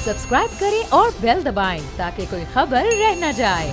Subscribe करें और bell दबाएं ताकि कोई खबर रह न जाए।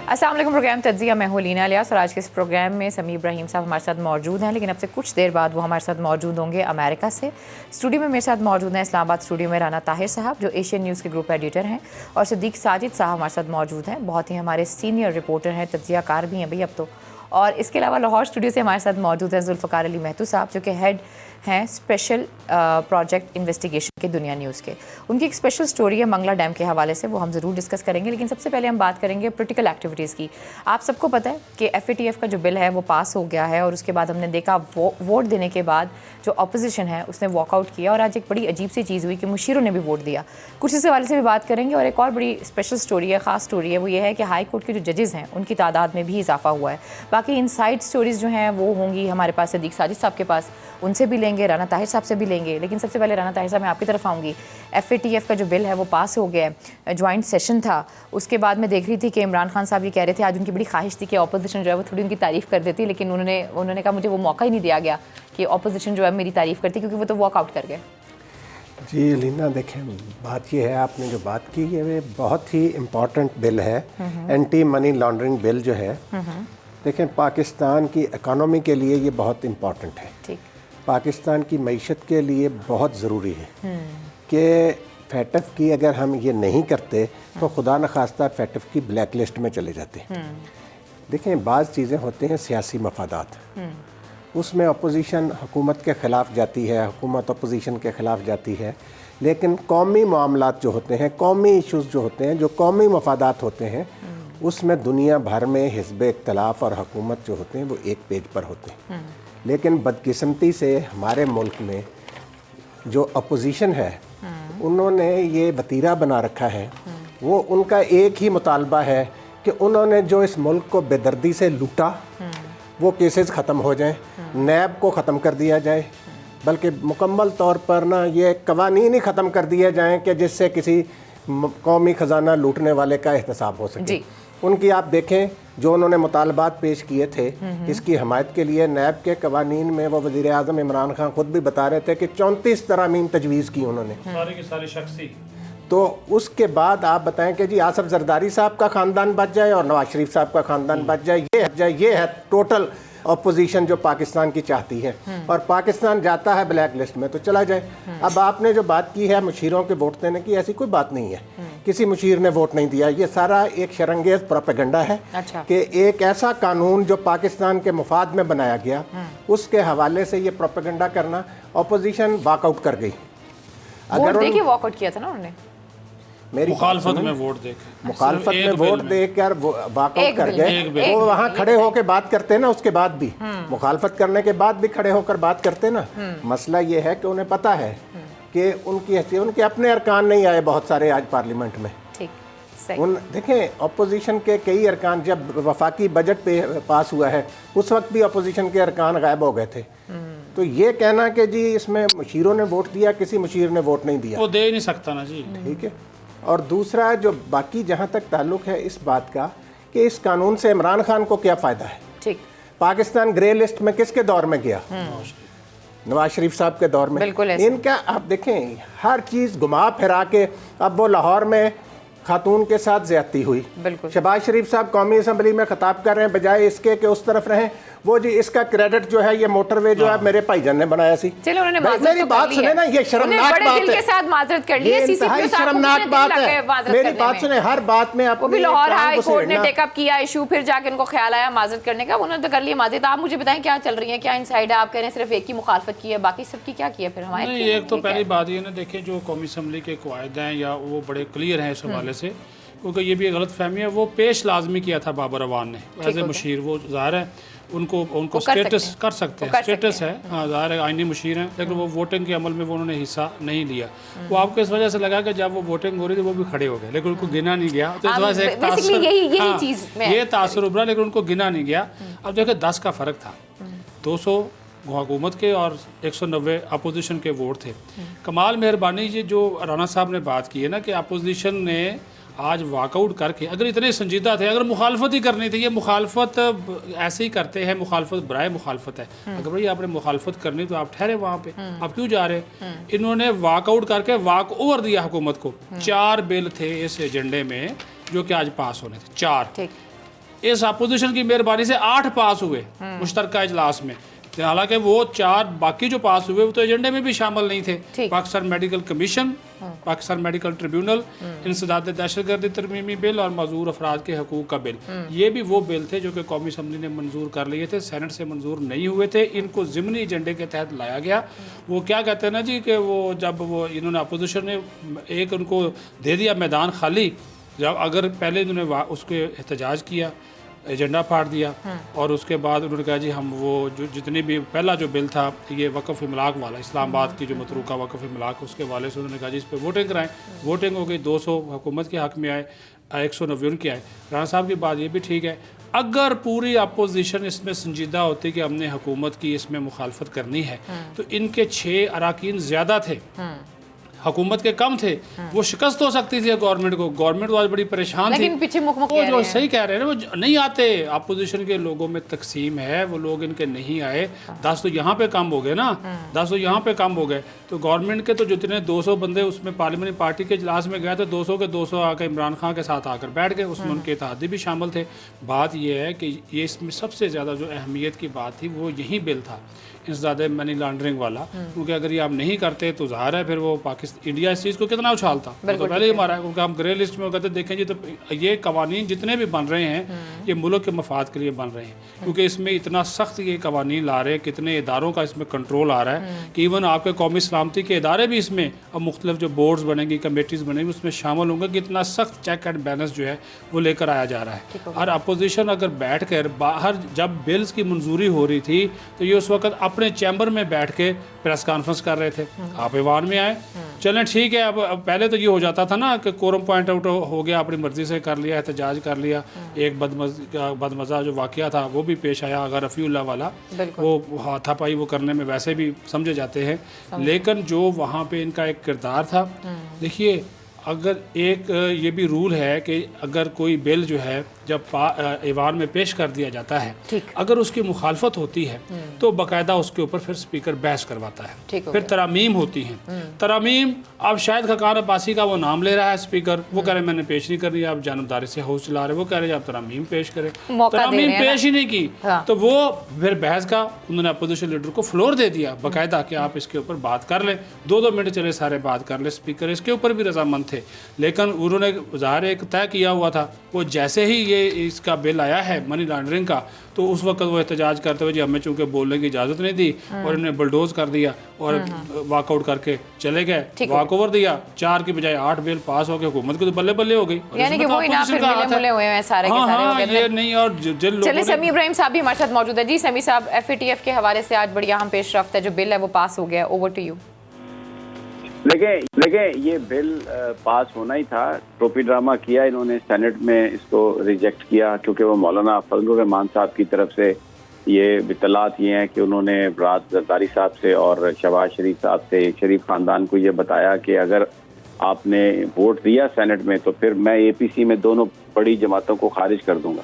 अस्सलाम वालेकुम। प्रोग्राम तज्जिया में हूं लीना इलियास और आज के इस प्रोग्राम में समी इब्राहिम साहब हमारे साथ मौजूद हैं, लेकिन अब से कुछ देर बाद वो हमारे साथ मौजूद होंगे अमेरिका से। स्टूडियो में मेरे साथ मौजूद हैं इस्लामाबाद स्टूडियो में राना ताहिर साहब जो एशियन न्यूज़ के ग्रुप एडिटर हैं, और सिद्दीक साजिद साहब हमारे साथ मौजूद हैं, बहुत ही हमारे सीनियर रिपोर्टर हैं, तज्जियाकार भी हैं भाई अब तो। और इसके अलावा लाहौर स्टूडियो से हमारे साथ मौजूद हैं जुल्फ़कार अली महतू साहब जो कि हेड हैं स्पेशल प्रोजेक्ट इन्वेस्टिगेशन के दुनिया न्यूज़ के। उनकी एक स्पेशल स्टोरी है मंगला डैम के हवाले से, वो हम ज़रूर डिस्कस करेंगे, लेकिन सबसे पहले हम बात करेंगे पोलिटिकल एक्टिविटीज़ की। आप सबको पता है कि FATF का जो बिल है वो पास हो गया है, और उसके बाद हमने देखा वोट देने के बाद जो अपोजिशन है उसने वॉकआउट किया, और आज एक बड़ी अजीब सी चीज़ हुई कि मुशीरों ने भी वोट दिया। कुछ इस हवाले से भी बात करेंगे। और एक और बड़ी स्पेशल स्टोरी है, ख़ास स्टोरी है, वो ये है कि हाई कोर्ट के जो जजेज़ हैं उनकी तादाद में भी इजाफा हुआ है। बाकी इनसाइड स्टोरीज़ जो हैं वो होंगी हमारे पास सिद्दीक साजिद साहब के पास, उनसे भी लेंगे, राना ताहिर साहब से भी लेंगे। लेकिन सबसे पहले राना ताहिर साहब मैं आपकी तरफ आऊँगी। FATF का जो बिल है वो पास हो गया है, ज्वाइंट सेशन था, उसके बाद मैं देख रही थी कि इमरान खान साहब ये कह रहे थे, आज उनकी बड़ी ख्वाहिश थी कि अपोजिशन जो है वो थोड़ी उनकी तारीफ़ कर देती, लेकिन उन्होंने कहा मुझे वो मौका ही नहीं दिया गया कि अपोजिशन जो है मेरी तारीफ़ करती, क्योंकि वो तो वॉकआउट कर गए। जी लीना, देखें बात ये है, आपने जो बात की है वे बहुत ही इम्पॉर्टेंट बिल है। एंटी मनी लॉन्ड्रिंग बिल जो है, देखें पाकिस्तान की इकानमी के लिए ये बहुत इम्पॉर्टेंट है। ठीक, पाकिस्तान की मईशत के लिए बहुत ज़रूरी है कि FATF की अगर हम ये नहीं करते तो खुदा न खास्ता FATF की ब्लैक लिस्ट में चले जाते। देखें बाज़ चीज़ें होती हैं सियासी मफादात, उसमें अपोजिशन हुकूमत के ख़िलाफ़ जाती है, हुकूमत अपोजिशन के ख़िलाफ़ जाती है, लेकिन कौमी मामलात जो होते हैं, कौमी इशूज़ जो होते हैं, जो कौमी मफादात होते हैं, उसमें दुनिया भर में हिज़्ब इख्तिलाफ़ और हुकूमत जो होते हैं वो एक पेज पर होते हैं। लेकिन बदकिस्मती से हमारे मुल्क में जो अपोजिशन है उन्होंने ये वतीरा बना रखा है, वो उनका एक ही मुतालबा है कि उन्होंने जो इस मुल्क को बेदर्दी से लूटा वो केसेस ख़त्म हो जाएं, नैब को ख़त्म कर दिया जाए, बल्कि मुकम्मल तौर पर ना ये कवानीन ही ख़त्म कर दिए जाएं कि जिससे किसी कौमी ख़जाना लूटने वाले का एहतसाब हो सके। उनकी आप देखें जो उन्होंने मुतालबात पेश किए थे इसकी हमायत के लिए, नैब के कवानीन में वो वज़ीर आज़म इमरान खान खुद भी बता रहे थे कि 34 तरामीम तजवीज़ की उन्होंने, सारी की सारी शख्सी। तो उसके बाद आप बताएं कि जी आसफ जरदारी साहब का ख़ानदान बच जाए और नवाज शरीफ साहब का ख़ानदान बच जाए, ये है टोटल अपोजिशन जो पाकिस्तान की चाहती है, और पाकिस्तान जाता है ब्लैक लिस्ट में तो चला जाए। अब आपने जो बात की है मुशीरों के वोट देने की, ऐसी कोई बात नहीं है, किसी मुशीर ने वोट नहीं दिया। ये सारा एक शरंगेज प्रोपेगेंडा है। अच्छा। कि एक ऐसा कानून जो पाकिस्तान के मुफाद में बनाया गया उसके हवाले से ये प्रोपेगेंडा करना, अपोजिशन वॉकआउट कर गई। अगर देखिए वॉकआउट किया था ना उन्होंने, मेरी मुखालफत में वोट देकर, मुखालफत में वोट देकर वॉकआउट कर गए। वो वहाँ खड़े होकर बात करते ना, उसके बाद भी मुखालफत करने के बाद भी खड़े होकर बात करते ना। मसला ये है कि उन्हें पता है कि उनकी हैसियत, उनके अपने अरकान नहीं आए बहुत सारे आज पार्लियामेंट में। ठीक, सही। देखें अपोजिशन के कई अरकान, जब वफाकी बजट पे पास हुआ है उस वक्त भी अपोजिशन के अरकान गायब हो गए थे। तो ये कहना कि जी इसमें मुशीरों ने वोट दिया, किसी मुशीर ने वोट नहीं दिया, वो दे ही नहीं सकता ना जी। ठीक है। और दूसरा जो बाकी जहाँ तक ताल्लुक़ है इस बात का कि इस कानून से इमरान खान को क्या फ़ायदा है। ठीक, पाकिस्तान ग्रे लिस्ट में किसके दौर में गया? नवाज शरीफ साहब के दौर में। बिल्कुल ऐसे। इनका आप देखें हर चीज़ घुमा फिरा के, अब वो लाहौर में खातून के साथ ज़्यादती हुई, शहबाज शरीफ साहब कौमी असम्बली में खिताब कर रहे हैं, बजाय इसके कि उस तरफ रहें वो जी इसका क्रेडिट जो है ये मोटरवे जो है मेरे भाईजान ने बनाया सी। चलो उन्होंने मेरी बात सुने ना, ये शर्मनाक बात है, के साथ माजरत कर ली है, इंतहाई शर्मनाक बात है। मेरी बात सुने, हर बात में वो भी लाहौर हाई कोर्ट ने टेकअप किया इशू, फिर जाके उनको ख्याल आया माजरत करने का, उन्होंने तो कर लिया माजरत। आप मुझे बताएं क्या चल रही है, क्या इनसाइड है? आप कह रहे हैं सिर्फ एक की मुखालफत की है, बाकी सबकी क्या किया फिर हमारे? एक तो पहली बात ये ना, देखिए जो कौमी असम्बली के कायदे हैं या वो बड़े क्लियर हैं इस हवाले से, क्योंकि ये भी गलत फहमी है। वो पेश लाजमी किया था बाबर अवान ने एज ए मुशीर, वो ज़ाहिर है उनको स्टेटस कर सकते हैं, स्टेटस है, हाँ ज़ाहिर है आईनी मुशीर हैं, लेकिन वो वोटिंग के अमल में वो उन्होंने हिस्सा नहीं लिया। वो आपको इस वजह से लगा कि जब वो वोटिंग हो रही थी वो भी खड़े हो गए, लेकिन उनको गिना नहीं गया। तो इस वजह से ये तासुर उभरा, लेकिन उनको गिना नहीं गया। अब देखिए 10 का फ़र्क था, 200 हुकूमत के और 190 अपोजिशन के वोट थे। कमाल मेहरबानी ये जो राना साहब ने बात की है ना कि अपोजिशन ने आज वाकआउट करके, अगर इतने संजीदा थे, अगर मुखालफत ही करनी थी, ये मुखालफत ऐसे ही करते हैं, मुखालफत बराए मुखालफत है। अगर भाई आपने मुखालफत करनी तो आप ठहरे वहाँ पे, आप क्यों जा रहे? इन्होंने वाकआउट करके वाक ओवर दिया हुकूमत को। 4 बिल थे इस एजेंडे में जो कि आज पास होने थे, 4। इस अपोजिशन की मेहरबानी से 8 पास हुए मुश्तरका इजलास में। हालांकि वो 4 बाकी जो पास हुए वो तो एजेंडे में भी शामिल नहीं थे। Pakistan medical commission, Pakistan medical tribunal, इंसदाद दहशतगर्दी तरमीमी बिल और मजूर अफराद के हकूक का बिल, ये भी वो बिल थे जो कि कौमी असम्बली ने मंजूर कर लिए थे, सेनेट से मंजूर नहीं हुए थे। इनको ज़िमनी एजेंडे के तहत लाया गया। वो क्या कहते हैं ना जी कि वो जब वो इन्होंने अपोजिशन ने एक उनको दे दिया मैदान खाली, जब अगर पहले इन्होंने उसके एहतजाज किया, एजेंडा फाड़ दिया, और उसके बाद उन्होंने कहा जी हम वो जो जितनी भी पहला जो बिल था ये वक़फ़ इमलाक वाला, इस्लामाबाद की जो मतरूका वक़फ़ इमलाक, उसके वाले से उन्होंने कहा जी इस पर वोटिंग कराएं। वोटिंग हो गई, 200 हुकूमत के हक़ में आए, 190 उनके आए। राना साहब की बात ये भी ठीक है, अगर पूरी अपोजिशन इसमें संजीदा होती कि हमने हुकूमत की इसमें मुखालफत करनी है तो इनके 6 अराकीन ज़्यादा थे, हुकूमत के कम थे, वो शिकस्त हो सकती थी गवर्नमेंट को। गवर्नमेंट तो आज बड़ी परेशान थी, लेकिन पीछे मुख वो जो सही कह रहे हैं ना, वो नहीं आते। अपोजिशन के लोगों में तकसीम है, वो लोग इनके नहीं आए। 10 तो यहाँ पे कम हो गए ना, 10 तो यहाँ पे कम हो गए। तो गवर्नमेंट के तो जितने 200 बंदे उसमें पार्लियामेंटी पार्टी के इजलास में गए थे, 200 के 200 आकर इमरान खान के साथ आकर बैठ गए, उसमें उनके इत्तेहादी भी शामिल थे। बात यह है कि ये इसमें सबसे ज़्यादा जो अहमियत की बात थी वो यही बिल था, इंसदादे मनी लॉन्ड्रिंग वाला, क्योंकि अगर ये आप नहीं करते तो ज़ाहिर है फिर वो पाकिस्तान इंडिया इस चीज़ को कितना उछालता। तो पहले ही हमारा, क्योंकि हम ग्रे लिस्ट में कहते देखें जी, तो ये कवानीन जितने भी बन रहे हैं ये मुल्क के मफाद के लिए बन रहे हैं, क्योंकि इसमें इतना सख्त ये कवानीन ला रहे हैं, कितने इदारों का इसमें कंट्रोल आ रहा है कि इवन आपके कौमी सलामती के इदारे भी इसमें अब मुख्तलिफ जो बोर्ड्स बनेंगी, कमेटीज़ बनेंगी, उसमें शामिल होंगे कि इतना सख्त चेक एंड बैलेंस जो है वो लेकर आया जा रहा है। और अपोजिशन अगर बैठ कर बाहर जब बिल्स की मंजूरी हो रही थी तो ये उस वक्त अपने चैम्बर में बैठ के प्रेस कॉन्फ्रेंस कर रहे थे, आप ईवान में आए, चलें ठीक है। अब पहले तो ये हो जाता था ना कि कोरम पॉइंट आउट हो गया, अपनी मर्जी से कर लिया, एहतजाज कर लिया, एक बदमज़ा जो वाक़या था वो भी पेश आया, अगर रफ़ीउल्लाह वाला, वो हाथापाई वो करने में वैसे भी समझे जाते हैं, लेकिन जो वहाँ पे इनका एक किरदार था, देखिए अगर एक ये भी रूल है कि अगर कोई बिल जो है जब ईवान में पेश कर दिया जाता है, अगर उसकी मुखालफत होती है तो बाकायदा उसके ऊपर फिर स्पीकर बहस करवाता है, फिर तरामीम होती हैं। तरामीम अब शायद खकान अब्बासी का वो नाम ले रहा है स्पीकर, वो कह रहे मैंने पेश नहीं करनी, आप जानबदारी से हाउस चला रहे, वो कह रहे आप तरामीम पेश करें, तरामीम पेश ही नहीं की। तो वो फिर बहस का उन्होंने अपोजिशन लीडर को फ्लोर दे दिया बाकायदा कि आप इसके ऊपर बात कर लें, 2-2 मिनट चले सारे बात कर ले। स्पीकर इसके ऊपर भी रजामंद थे, लेकिन उन्होंने ज़ाहिर एक तय किया हुआ था, वो जैसे ही ये इसका बिल आया है मनी लॉन्ड्रिंग का, तो उस वक्त वो एहतजाज करते हुए जी हमें चूँकि बोलने की इजाज़त नहीं दी और इन्होंने बुलडोज कर दिया और वॉकआउट करके चले गए, वॉक ओवर दिया, 4 की बजाय 8 बिल पास हो गए, हुकूमत को तो बल्ले बल्ले हो गई। यानी कि वो ही ना फिर मिले हुए हैं सारे के सारे। ये नहीं, और जिन लोगों चलिए समी इब्राहिम साहब भी हमारे साथ मौजूद है। जी समी साहब, FATF के हवाले से आज बड़ी अहम पेशरफ्त है, जो बिल है वो पास हो गया, ओवर टू यू। देखिए ये बिल पास होना ही था, टोपी ड्रामा किया इन्होंने, सेनेट में इसको रिजेक्ट किया क्योंकि वो मौलाना फजलुर रहमान साहब की तरफ से ये इत्तलात ये हैं कि उन्होंने रात जरदारी साहब से और शहबाज शरीफ साहब से, शरीफ खानदान को ये बताया कि अगर आपने वोट दिया सेनेट में तो फिर मैं APC में दोनों बड़ी जमातों को खारिज कर दूंगा।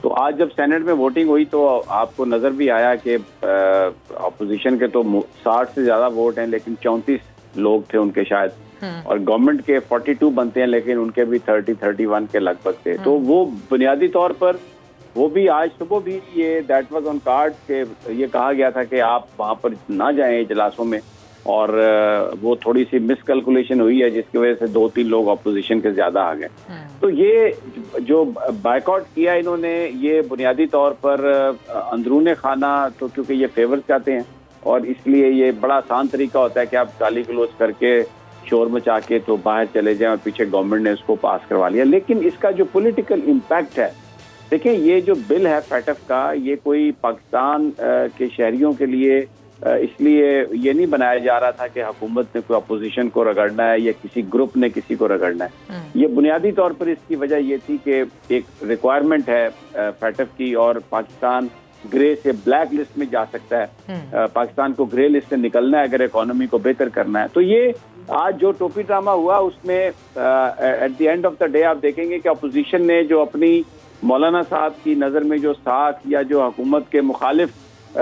तो आज जब सेनेट में वोटिंग हुई तो आपको नजर भी आया कि अपोजिशन के तो 60 से ज्यादा वोट हैं, लेकिन 34 लोग थे उनके शायद, और गवर्नमेंट के 42 बनते हैं लेकिन उनके भी 30-31 के लगभग थे। तो वो बुनियादी तौर पर वो भी आज सुबह भी ये दैट वाज ऑन कार्ड के ये कहा गया था कि आप वहाँ पर ना जाएं इजलासों में, और वो थोड़ी सी मिसकैलकुलेशन हुई है जिसकी वजह से 2-3 लोग अपोजिशन के ज्यादा आ गए। तो ये जो बायकॉट किया इन्होंने, ये बुनियादी तौर पर अंदरूने खाना, तो क्योंकि ये फेवर चाहते हैं और इसलिए ये बड़ा आसान तरीका होता है कि आप गाली गलौज करके शोर मचा के तो बाहर चले जाएं और पीछे गवर्नमेंट ने उसको पास करवा लिया। लेकिन इसका जो पॉलिटिकल इम्पैक्ट है, देखिए ये जो बिल है FATF का, ये कोई पाकिस्तान के शहरियों के लिए इसलिए ये नहीं बनाया जा रहा था कि हुकूमत ने कोई अपोजिशन को रगड़ना है या किसी ग्रुप ने किसी को रगड़ना है। ये बुनियादी तौर पर इसकी वजह ये थी कि एक रिक्वायरमेंट है FATF की, और पाकिस्तान ग्रे से ब्लैक लिस्ट में जा सकता है। पाकिस्तान को ग्रे लिस्ट से निकलना है अगर इकोनॉमी को बेहतर करना है। तो ये आज जो टोपी ड्रामा हुआ उसमें at the end of the day आप देखेंगे कि अपोजिशन ने जो अपनी मौलाना साहब की नज़र में जो साख या जो हुकूमत के मुखालिफ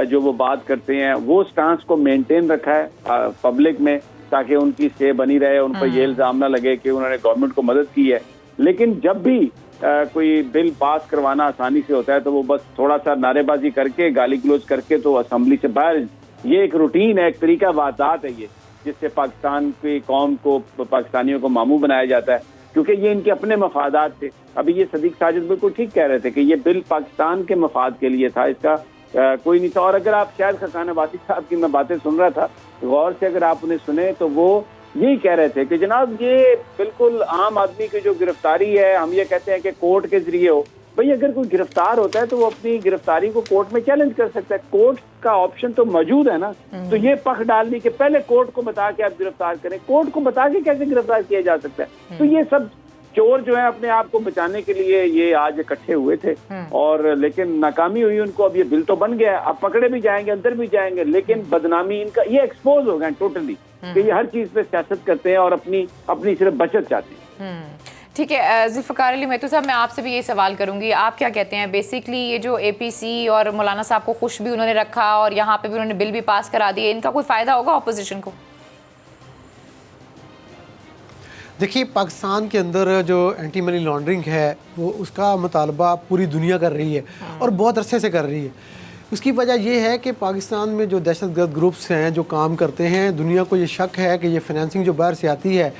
जो वो बात करते हैं वो स्टांस को मेंटेन रखा है पब्लिक में, ताकि उनकी से बनी रहे, उन पर ये इल्ज़ाम ना लगे कि उन्होंने गवर्नमेंट को मदद की है। लेकिन जब भी कोई बिल पास करवाना आसानी से होता है तो वो बस थोड़ा सा नारेबाजी करके, गाली गलौज करके तो असेंबली से बाहर, ये एक रूटीन है, एक तरीका वारदात है ये, जिससे पाकिस्तान की कौम को, पाकिस्तानियों को मामू बनाया जाता है, क्योंकि ये इनके अपने मफादात थे। अभी ये सदीक साजिद बिल्कुल ठीक कह रहे थे कि ये बिल पाकिस्तान के मफाद के लिए था, इसका कोई नहीं था। और अगर आप शायद खकान वासी साहब की मैं बातें सुन रहा था गौर से, अगर आप उन्हें सुने तो वो यही कह रहे थे कि जनाब ये बिल्कुल आम आदमी की जो गिरफ्तारी है, हम ये कहते हैं कि कोर्ट के जरिए हो, भाई अगर कोई गिरफ्तार होता है तो वो अपनी गिरफ्तारी को कोर्ट में चैलेंज कर सकता है, कोर्ट का ऑप्शन तो मौजूद है ना। तो ये पख डालने के पहले कोर्ट को बता के आप गिरफ्तार करें, कोर्ट को बता के कैसे गिरफ्तार किया जा सकता है। तो ये सब चोर जो है अपने आप को बचाने के लिए ये आज इकट्ठे हुए थे, और लेकिन नाकामी हुई उनको। अब ये बिल तो बन गया, अब पकड़े भी जाएंगे, अंदर भी जाएंगे, लेकिन बदनामी इनका, ये एक्सपोज हो गए टोटली कि ये हर चीज पे सियासत करते हैं और अपनी सिर्फ बचत चाहते हैं। ठीक है जुल्फ़िकार अली महतू साहब, मैं आपसे भी ये सवाल करूंगी, आप क्या कहते हैं बेसिकली ये जो APC और मौलाना साहब को खुश भी उन्होंने रखा और यहाँ पे भी उन्होंने बिल भी पास करा दिए, इनका कोई फ़ायदा होगा अपोजिशन को? देखिए, पाकिस्तान के अंदर जो एंटी मनी लॉन्ड्रिंग है वो उसका मुतालबा पूरी दुनिया कर रही है और बहुत अरसे से कर रही है। उसकी वजह ये है कि पाकिस्तान में जो दहशतगर्द ग्रुप्स हैं जो काम करते हैं, दुनिया को ये शक है कि ये फाइनेंसिंग जो बाहर से आती है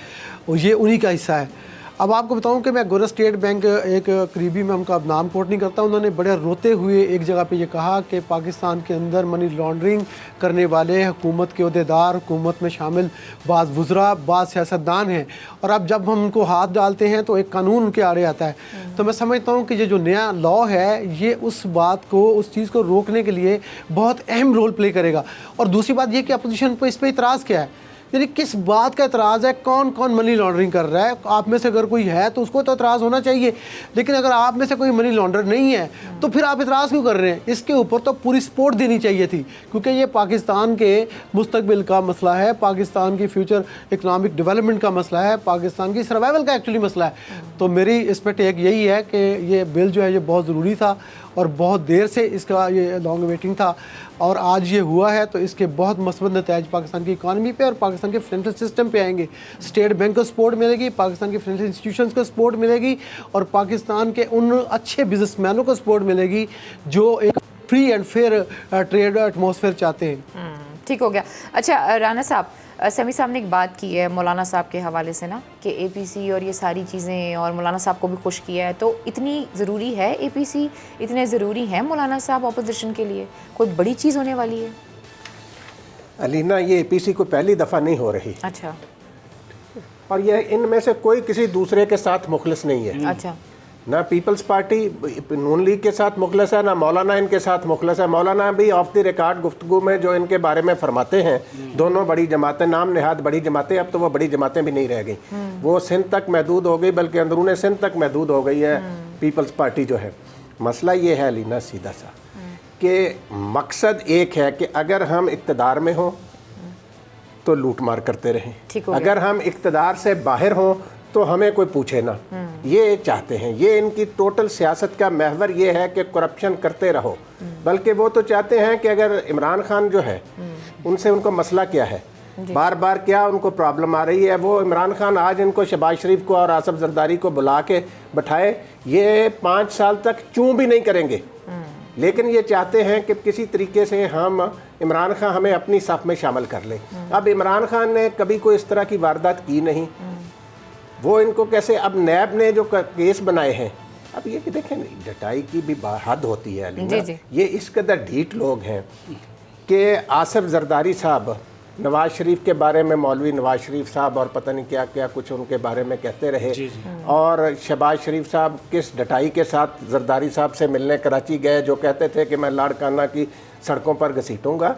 और ये उन्हीं का हिस्सा है। अब आपको बताऊं कि मैं गोरा स्टेट बैंक एक करीबी में उनका नाम कोट नहीं करता, उन्होंने बड़े रोते हुए एक जगह पे ये कहा कि पाकिस्तान के अंदर मनी लॉन्ड्रिंग करने वाले हुकूमत के अहदेदार, हुकूमत में शामिल बाज़ वज़रा, बाज़ सियासतदान हैं, और अब जब हम उनको हाथ डालते हैं तो एक कानून उनके आड़े आता है। तो मैं समझता हूँ कि ये जो नया लॉ है ये उस बात को, उस चीज़ को रोकने के लिए बहुत अहम रोल प्ले करेगा। और दूसरी बात ये कि अपोजिशन पर इस पर इतराज़ क्या है, यानी किस बात का इतराज़ है, कौन कौन मनी लॉन्ड्रिंग कर रहा है। आप में से अगर कोई है तो उसको तो इतराज़ होना चाहिए, लेकिन अगर आप में से कोई मनी लॉन्डर नहीं है तो फिर आप इतराज़ क्यों कर रहे हैं? इसके ऊपर तो पूरी सपोर्ट देनी चाहिए थी, क्योंकि ये पाकिस्तान के मुस्तकबिल का मसला है, पाकिस्तान की फ्यूचर इकनॉमिक डेवलपमेंट का मसला है, पाकिस्तान की सर्वाइवल का एक्चुअली मसला है। तो मेरी इस पर टेक यही है कि ये बिल जो है ये बहुत ज़रूरी था और बहुत देर से इसका ये लॉन्ग वेटिंग था, और आज ये हुआ है तो इसके बहुत मस्बत नतीजे पाकिस्तान की इकानमी पे और पाकिस्तान के फाइनेंशियल सिस्टम पे आएंगे। स्टेट बैंक को सपोर्ट मिलेगी, पाकिस्तान के फाइनेंशियल इंस्टीट्यूशंस को सपोर्ट मिलेगी, और पाकिस्तान के उन अच्छे बिजनेसमैनों को सपोर्ट मिलेगी जो एक free and fair trade atmosphere चाहते हैं। ठीक हो गया। अच्छा राना साहब, समी साहब ने एक बात की है मौलाना साहब के हवाले से ना कि APC और ये सारी चीज़ें, और मौलाना साहब को भी खुश किया है, तो इतनी ज़रूरी है APC, इतने ज़रूरी हैं मौलाना साहब अपोजिशन के लिए? कोई बड़ी चीज़ होने वाली है? अलीना, ये APC को पहली दफ़ा नहीं हो रही। अच्छा। और ये इनमें से कोई किसी दूसरे के साथ मुखलिस नहीं है। अच्छा। ना पीपल्स पार्टी नून लीग के साथ मुखलिस है, ना मौलाना इनके साथ मुखलिस है। मौलाना भी ऑफ द रिकॉर्ड गुफ्तगू में जो इनके बारे में फरमाते हैं, दोनों बड़ी जमातें, नाम नहाद बड़ी जमातें, अब तो वो बड़ी जमातें भी नहीं रह गई, वो सिंध तक महदूद हो गई, बल्कि अंदरूने सिंध तक महदूद हो गई है पीपल्स पार्टी जो है। मसला ये है लीना सीधा सा कि मकसद एक है कि अगर हम इक़्तिदार में हों तो लूट मार करते रहें, अगर हम इक़्तिदार से बाहर हों तो हमें कोई पूछे ना। ये चाहते हैं, ये इनकी टोटल सियासत का महवर ये है कि करप्शन करते रहो। बल्कि वो तो चाहते हैं कि अगर इमरान खान जो है उनसे उनको मसला क्या है, बार बार क्या उनको प्रॉब्लम आ रही है, वो इमरान खान आज इनको शहबाज शरीफ को और आसफ जरदारी को बुला के बैठाए, ये 5 साल तक चूं भी नहीं करेंगे। लेकिन ये चाहते हैं कि किसी तरीके से हम इमरान खान हमें अपनी साफ में शामिल कर ले। अब इमरान खान ने कभी कोई इस तरह की वारदात की नहीं, वो इनको कैसे, अब नैब ने जो केस बनाए हैं, अब ये कि देखें डटाई की भी हद होती है अली, ये इस कदर ढीठ लोग हैं कि आसफ जरदारी साहब नवाज शरीफ के बारे में, मौलवी नवाज शरीफ साहब और पता नहीं क्या क्या कुछ उनके बारे में कहते रहे, और शहबाज शरीफ साहब किस डटाई के साथ जरदारी साहब से मिलने कराची गए, जो कहते थे कि मैं लाड़काना की सड़कों पर घसीटूंगा।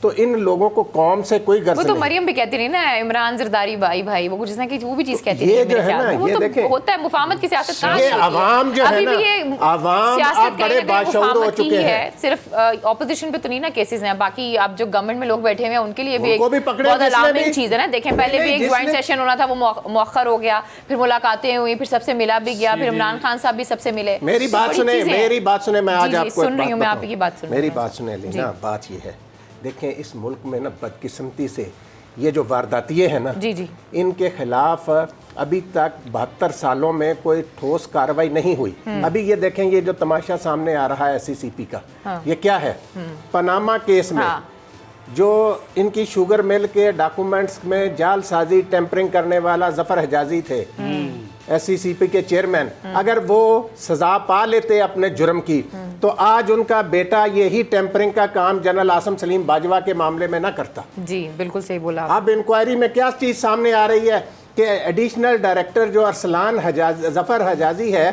तो इन लोगों को कौम से कोई गर्ज वो तो नहीं। मरियम भी कहती रही ना, इमरान जरदारी भाई वो जिसने की वो भी चीज कहती ये है जो है ना, ये तो देखें, होता है मुफाहमत की सियासत कहाँ ये से होती है? अवाम जो है अभी ना, भी ये अवाम सियासत अब कहीं बड़े ना कहीं बाशऊर हो मुफाहमत की चुके है। हैं। सिर्फ ऑपोजिशन पे तो नहीं ना केसेस हैं, बाकी आप जो गवर्नमेंट में लोग बैठे हुए हैं उनके लिए भी उनको भी एक पकड़े बहुत जिसने अलार्मिंग भी- चीज है ना। देखें पहले भी नहीं, एक ज्वाइंट जिसने- सेशन होना था, वो मुअख्खर हो गया, फिर मुलाकातें हुई, फिर सबसे मिला भी गया, फिर इमरान खान साहब भी सबसे मिले। मेरी बात बड़ी सुने, चीजें हैं। मेरी बात सुने, मैं जी, आज जी, आपको सुन रही हूँ, मैं बताऊं। आपकी बात सुन रही मेरी हूँ। बात सुने जी। लीना, बात ये है, देखें इस मुल्क में ना बदकिस्मती से ये जो वारदातिये हैं ना, जी जी इनके खिलाफ अभी तक 72 सालों में कोई ठोस कार्रवाई नहीं हुई। अभी ये देखें, ये जो तमाशा सामने आ रहा है SCCP का, ये क्या है? पनामा केस में हाँ। जो इनकी शुगर मिल के डॉक्यूमेंट्स में जालसाजी टेम्परिंग करने वाला जफर हिजाजी थे, SCCP के चेयरमैन, अगर वो सजा पा लेते अपने जुर्म की, तो आज उनका बेटा यही टेम्परिंग का काम जनरल आसम सलीम बाजवा के मामले में ना करता। जी, बिल्कुल सही बोला। अब इंक्वायरी में क्या चीज सामने आ रही है कि एडिशनल डायरेक्टर जो अरसलान जफर हजाजी है,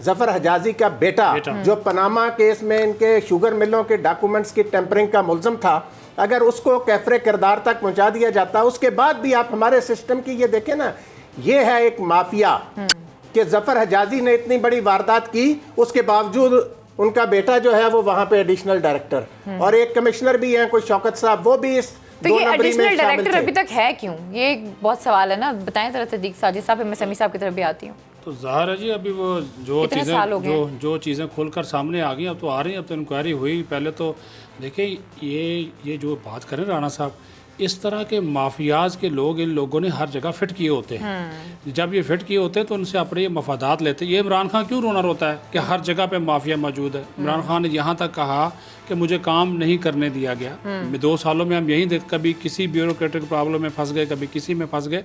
जफर हजाजी का बेटा जो पनामा केस में इनके शुगर मिलों के डॉक्यूमेंट्स की टेम्परिंग का मुलजम था, अगर उसको कैफरे किरदार तक पहुंचा दिया जाता, उसके बाद भी आप हमारे सिस्टम की ये देखें ना, ये है एक माफिया कि जफर हजाजी ने इतनी बड़ी वारदात की, उसके बावजूद उनका बेटा जो है वो वहां पे एडिशनल डायरेक्टर, और एक कमिश्नर भी हैं कोई शौकत साहब, वो भी इस तो दो ये नंबरी में एडिशनल शामिल डायरेक्टर थे। अभी तक है क्यों? ये एक बहुत सवाल है ना, बताएं जरा सदीक साजिद साहब, मैं समी साहब की तरफ भी आती हूँ। तो ज़ाहिर है जी, अभी वो जो कितने चीज़ें साल हो गए? जो चीज़ें खुलकर सामने आ गई, अब तो आ रही हैं, अब तो इंक्वायरी हुई। पहले तो देखिए ये जो बात करें राणा साहब, इस तरह के माफियाज के लोग, इन लोगों ने हर जगह फिट किए होते हैं। जब ये फिट किए होते हैं तो उनसे अपने ये मफादात लेते हैं। ये इमरान खान क्यों रोना रोता है कि हर जगह पे माफिया मौजूद है? इमरान खान ने यहाँ तक कहा कि मुझे काम नहीं करने दिया गया। 2 सालों में हम यही देख, कभी किसी ब्यूरोक्रेटिक प्रॉब्लम में फंस गए, कभी किसी में फंस गए।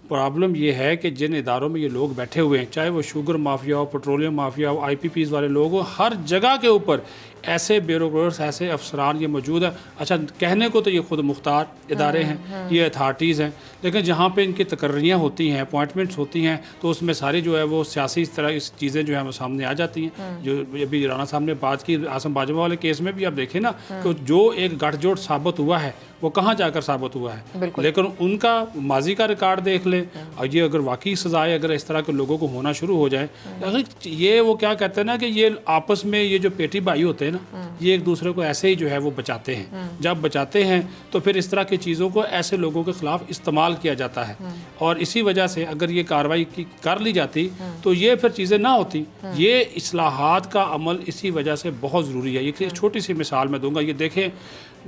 प्रॉब्लम ये है कि जिन इदारों में ये लोग बैठे हुए हैं, चाहे वो शुगर माफिया हो, पेट्रोलियम माफिया हो, IPPs वाले लोग हो, हर जगह के ऊपर ऐसे ब्यूरोक्रेट्स, ऐसे अफसरान ये मौजूद है। अच्छा, कहने को तो ये खुद मुख्तार इदारे हैं, ये अथॉरिटीज़ हैं, लेकिन जहाँ पे इनकी तकर्रियाँ होती हैं, अपॉइंटमेंट्स होती हैं, तो उसमें सारी जो है वो सियासी इस तरह इस चीज़ें जो है वो सामने आ जाती हैं। जो अभी राणा साहब ने बात की आसम बाजवा वाले केस में भी आप देखें ना, कि जो एक गठजोड़ साबित हुआ है वो कहाँ जाकर साबित हुआ है, लेकिन उनका माजी का रिकॉर्ड देख ले, और ये अगर वाकई सजाएं अगर इस तरह के लोगों को होना शुरू हो जाए, अगर ये वो क्या कहते हैं ना कि ये आपस में ये जो पेटी भाई होते हैं ना, ये एक दूसरे को ऐसे ही जो है वो बचाते हैं। जब बचाते हैं तो फिर इस तरह की चीज़ों को ऐसे लोगों के खिलाफ इस्तेमाल किया जाता है, और इसी वजह से अगर ये कार्रवाई कर ली जाती तो ये फिर चीज़ें ना होती। ये इस्लाहात का अमल इसी वजह से बहुत ज़रूरी है। ये छोटी सी मिसाल मैं दूंगा, ये देखें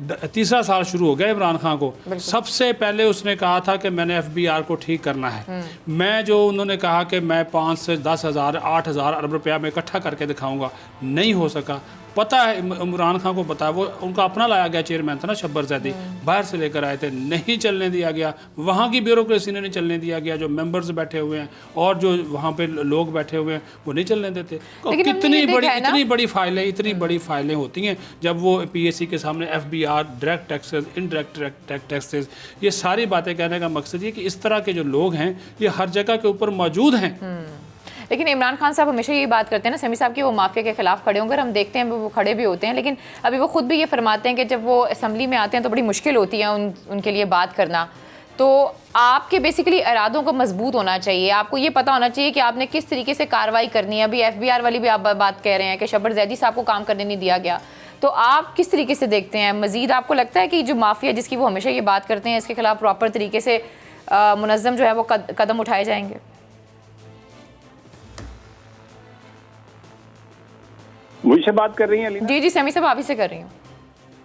3रा साल शुरू हो गया इमरान खान को। सबसे पहले उसने कहा था कि मैंने FBR को ठीक करना है। मैं जो उन्होंने कहा कि मैं 5 से 10 हज़ार 8 हज़ार अरब रुपया मैं इकट्ठा करके दिखाऊंगा, नहीं हो सका। पता है इमरान खान को पता है, वो उनका अपना लाया गया चेयरमैन था ना शब्बर जैदी, बाहर से लेकर आए थे, नहीं चलने दिया गया। वहाँ की ब्यूरोक्रेसी ने नहीं चलने दिया गया, जो मेंबर्स बैठे हुए हैं और जो वहाँ पे लोग बैठे हुए हैं वो नहीं चलने देते। कितनी बड़ी फाइलें, इतनी बड़ी फाइलें होती हैं जब वो PAC के सामने FBR, direct taxes, indirect taxes, ये सारी बातें कहने का मकसद ये कि इस तरह के जो लोग हैं ये हर जगह के ऊपर मौजूद हैं। लेकिन इमरान खान साहब हमेशा यही बात करते हैं ना समी साहब की, वो माफिया के खिलाफ खड़े होंगे, हम देखते हैं वो खड़े भी होते हैं, लेकिन अभी वो खुद भी ये फरमाते हैं कि जब वो असम्बली में आते हैं तो बड़ी मुश्किल होती है उनके लिए बात करना। तो आपके बेसिकली इरादों को मजबूत होना चाहिए, आपको ये पता होना चाहिए कि आपने किस तरीके से कार्रवाई करनी है। अभी FBR वाली भी आप बात कह रहे हैं कि शब्बर जैदी साहब को काम करने नहीं दिया गया, तो आप किस तरीके से देखते हैं मजीद? आपको लगता है कि जो माफिया जिसकी वो हमेशा ये बात करते हैं, इसके खिलाफ प्रॉपर तरीके से मुनज़्ज़म जो है वो कदम उठाए जाएंगे? मुझसे बात कर रही हैं अलीना? जी समी साहब, आप ही से कर रही हूँ।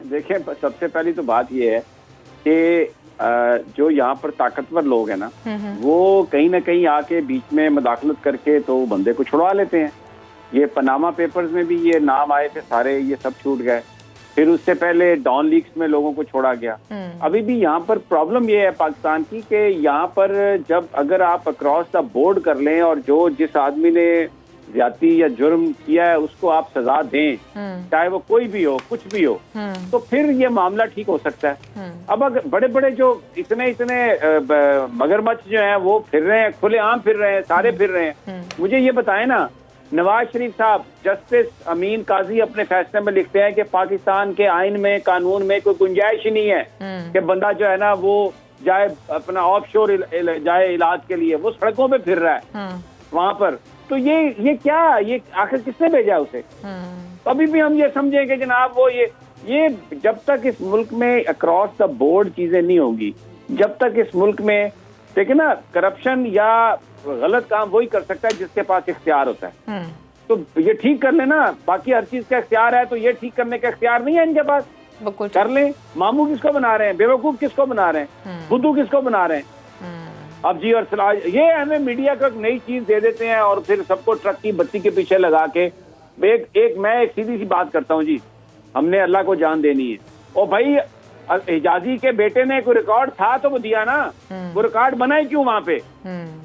देखिए, सबसे पहली तो बात ये है कि जो यहाँ पर ताकतवर लोग हैं ना, वो कहीं ना कहीं आके बीच में मदाखलत करके तो बंदे को छुड़वा लेते हैं। ये पनामा पेपर्स में भी ये नाम आए थे सारे, ये सब छूट गए। फिर उससे पहले डॉन लीक्स में लोगों को छोड़ा गया। अभी भी यहाँ पर प्रॉब्लम ये है पाकिस्तान की कि यहाँ पर जब अगर आप अक्रॉस द बोर्ड कर लें और जो जिस आदमी ने ज्यादती या जुर्म किया है उसको आप सजा दें, चाहे वो कोई भी हो, कुछ भी हो, तो फिर ये मामला ठीक हो सकता है। अब अगर बड़े बड़े जो इतने मगरमच्छ जो हैं वो फिर रहे हैं, खुलेआम फिर रहे हैं, सारे फिर रहे हैं, मुझे ये बताएं ना नवाज शरीफ साहब, जस्टिस अमीन काजी अपने फैसले में लिखते हैं कि पाकिस्तान के आइन में, कानून में कोई गुंजाइश ही नहीं है कि बंदा जो है ना वो जाए अपना ऑफशोर जाए इलाज के लिए, वो सड़कों पे फिर रहा है वहां पर। तो ये क्या, ये आखिर किसने भेजा उसे? अभी भी हम ये समझें कि जनाब वो ये जब तक इस मुल्क में अक्रॉस द बोर्ड चीजें नहीं होंगी, जब तक इस मुल्क में देखिए ना करप्शन या गलत काम वही कर सकता है जिसके पास इख्तियार होता है। तो ये ठीक कर लेना, बाकी हर चीज का इख्तियार है तो ये ठीक करने का इख्तियार नहीं है इनके पास। कर लें। मामू किसको बना रहे हैं, बेवकूफ किसको बना रहे हैं, बुद्धू किसको बना रहे हैं? अब जी और ये हमें मीडिया को एक नई चीज दे देते हैं और फिर सबको ट्रक की बत्ती के पीछे लगा के मैं एक सीधी सी बात करता हूँ जी, हमने अल्लाह को जान देनी है। ओ भाई, हिजाजी के बेटे ने कोई रिकॉर्ड था तो वो दिया ना, वो रिकॉर्ड बना ही क्यों वहां पे?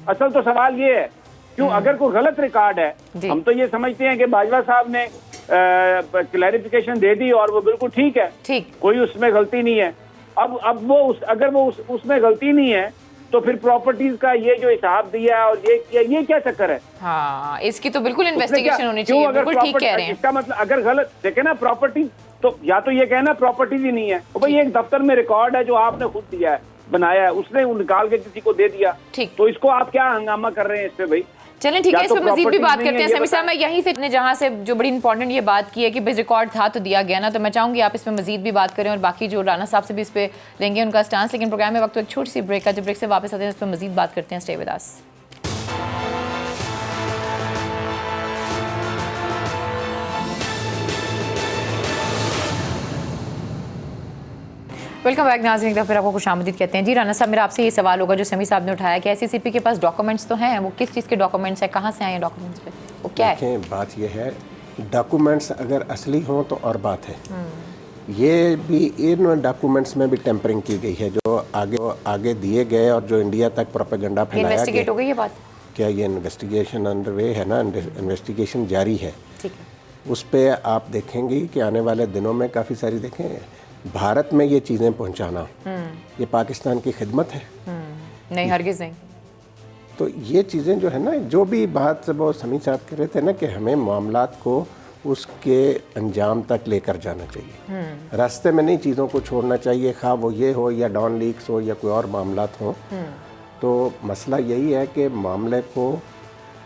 असल तो सवाल ये है, क्यों अगर कोई गलत रिकॉर्ड है, हम तो ये समझते हैं कि बाजवा साहब ने क्लैरिफिकेशन दे दी और वो बिल्कुल ठीक है, ठीक, कोई उसमें गलती नहीं है। अब वो अगर वो उसमें गलती नहीं है तो फिर प्रॉपर्टीज का ये जो हिसाब दिया है और ये क्या चक्कर है? हाँ, इसकी तो बिल्कुल इन्वेस्टिगेशन होनी चाहिए। बिल्कुल ठीक कह रहे हैं। इसका मतलब अगर गलत देखे ना प्रॉपर्टी, तो या तो ये कहना प्रॉपर्टीज ही नहीं है, तो भाई एक दफ्तर में रिकॉर्ड है जो आपने खुद दिया है, बनाया है, उसने निकाल के किसी को दे दिया, ठीक, तो इसको आप क्या हंगामा कर रहे हैं इस पे भाई? चलें ठीक है, इस पे मजीद भी बात करते हैं। समी साहब, मैं यहीं से जहाँ से जो बड़ी इंपॉर्टेंट ये बात की है कि भाई रिकॉर्ड था तो दिया गया ना, तो मैं चाहूंगी आप इस पे मजीद भी बात करें और बाकी जो राना साहब से भी इस पे लेंगे उनका स्टांस। लेकिन प्रोग्राम में वक्त एक छोटी सी ब्रेक का, जब ब्रेक से वापस आते हैं इस पर मजीद बात करते हैं। Stay with us. Welcome back नाज़रीन, एक दफ़ा फिर आपको खुशामदीद कहते हैं। जी राना साहब, मेरा आपसे ये सवाल होगा जो समी साहब ने उठाया कि SCCP के पास डॉक्यूमेंट्स तो हैं, वो किस चीज़ के डॉक्यूमेंट्स हैं, कहाँ से आए हैं डॉक्यूमेंट्स पे, वो क्या है? बात ये है, डॉक्यूमेंट्स अगर असली हों तो और बात है, ये भी इन डॉक्यूमेंट्स में भी टेम्परिंग की गई है जो आगे दिए गए और जो इंडिया तक प्रोपेगेंडा फैलाया गया। इन्वेस्टिगेट हो गई ये बात? क्या ये इन्वेस्टिगेशन अंडरवे है ना, इन्वेस्टिगेशन जारी है। ठीक है, उस पर आप देखेंगे कि आने वाले दिनों में काफ़ी सारी, देखें भारत में ये चीज़ें पहुंचाना ये पाकिस्तान की खिदमत है? नहीं, हरगिज़ नहीं। तो ये चीज़ें जो है ना, जो भी बात वो समी साहब कह रहे थे ना कि हमें मामलात को उसके अंजाम तक लेकर जाना चाहिए, रास्ते में नहीं चीज़ों को छोड़ना चाहिए, खा वो ये हो या डॉन लीक्स हो या कोई और मामलात हो। तो मसला यही है कि मामले को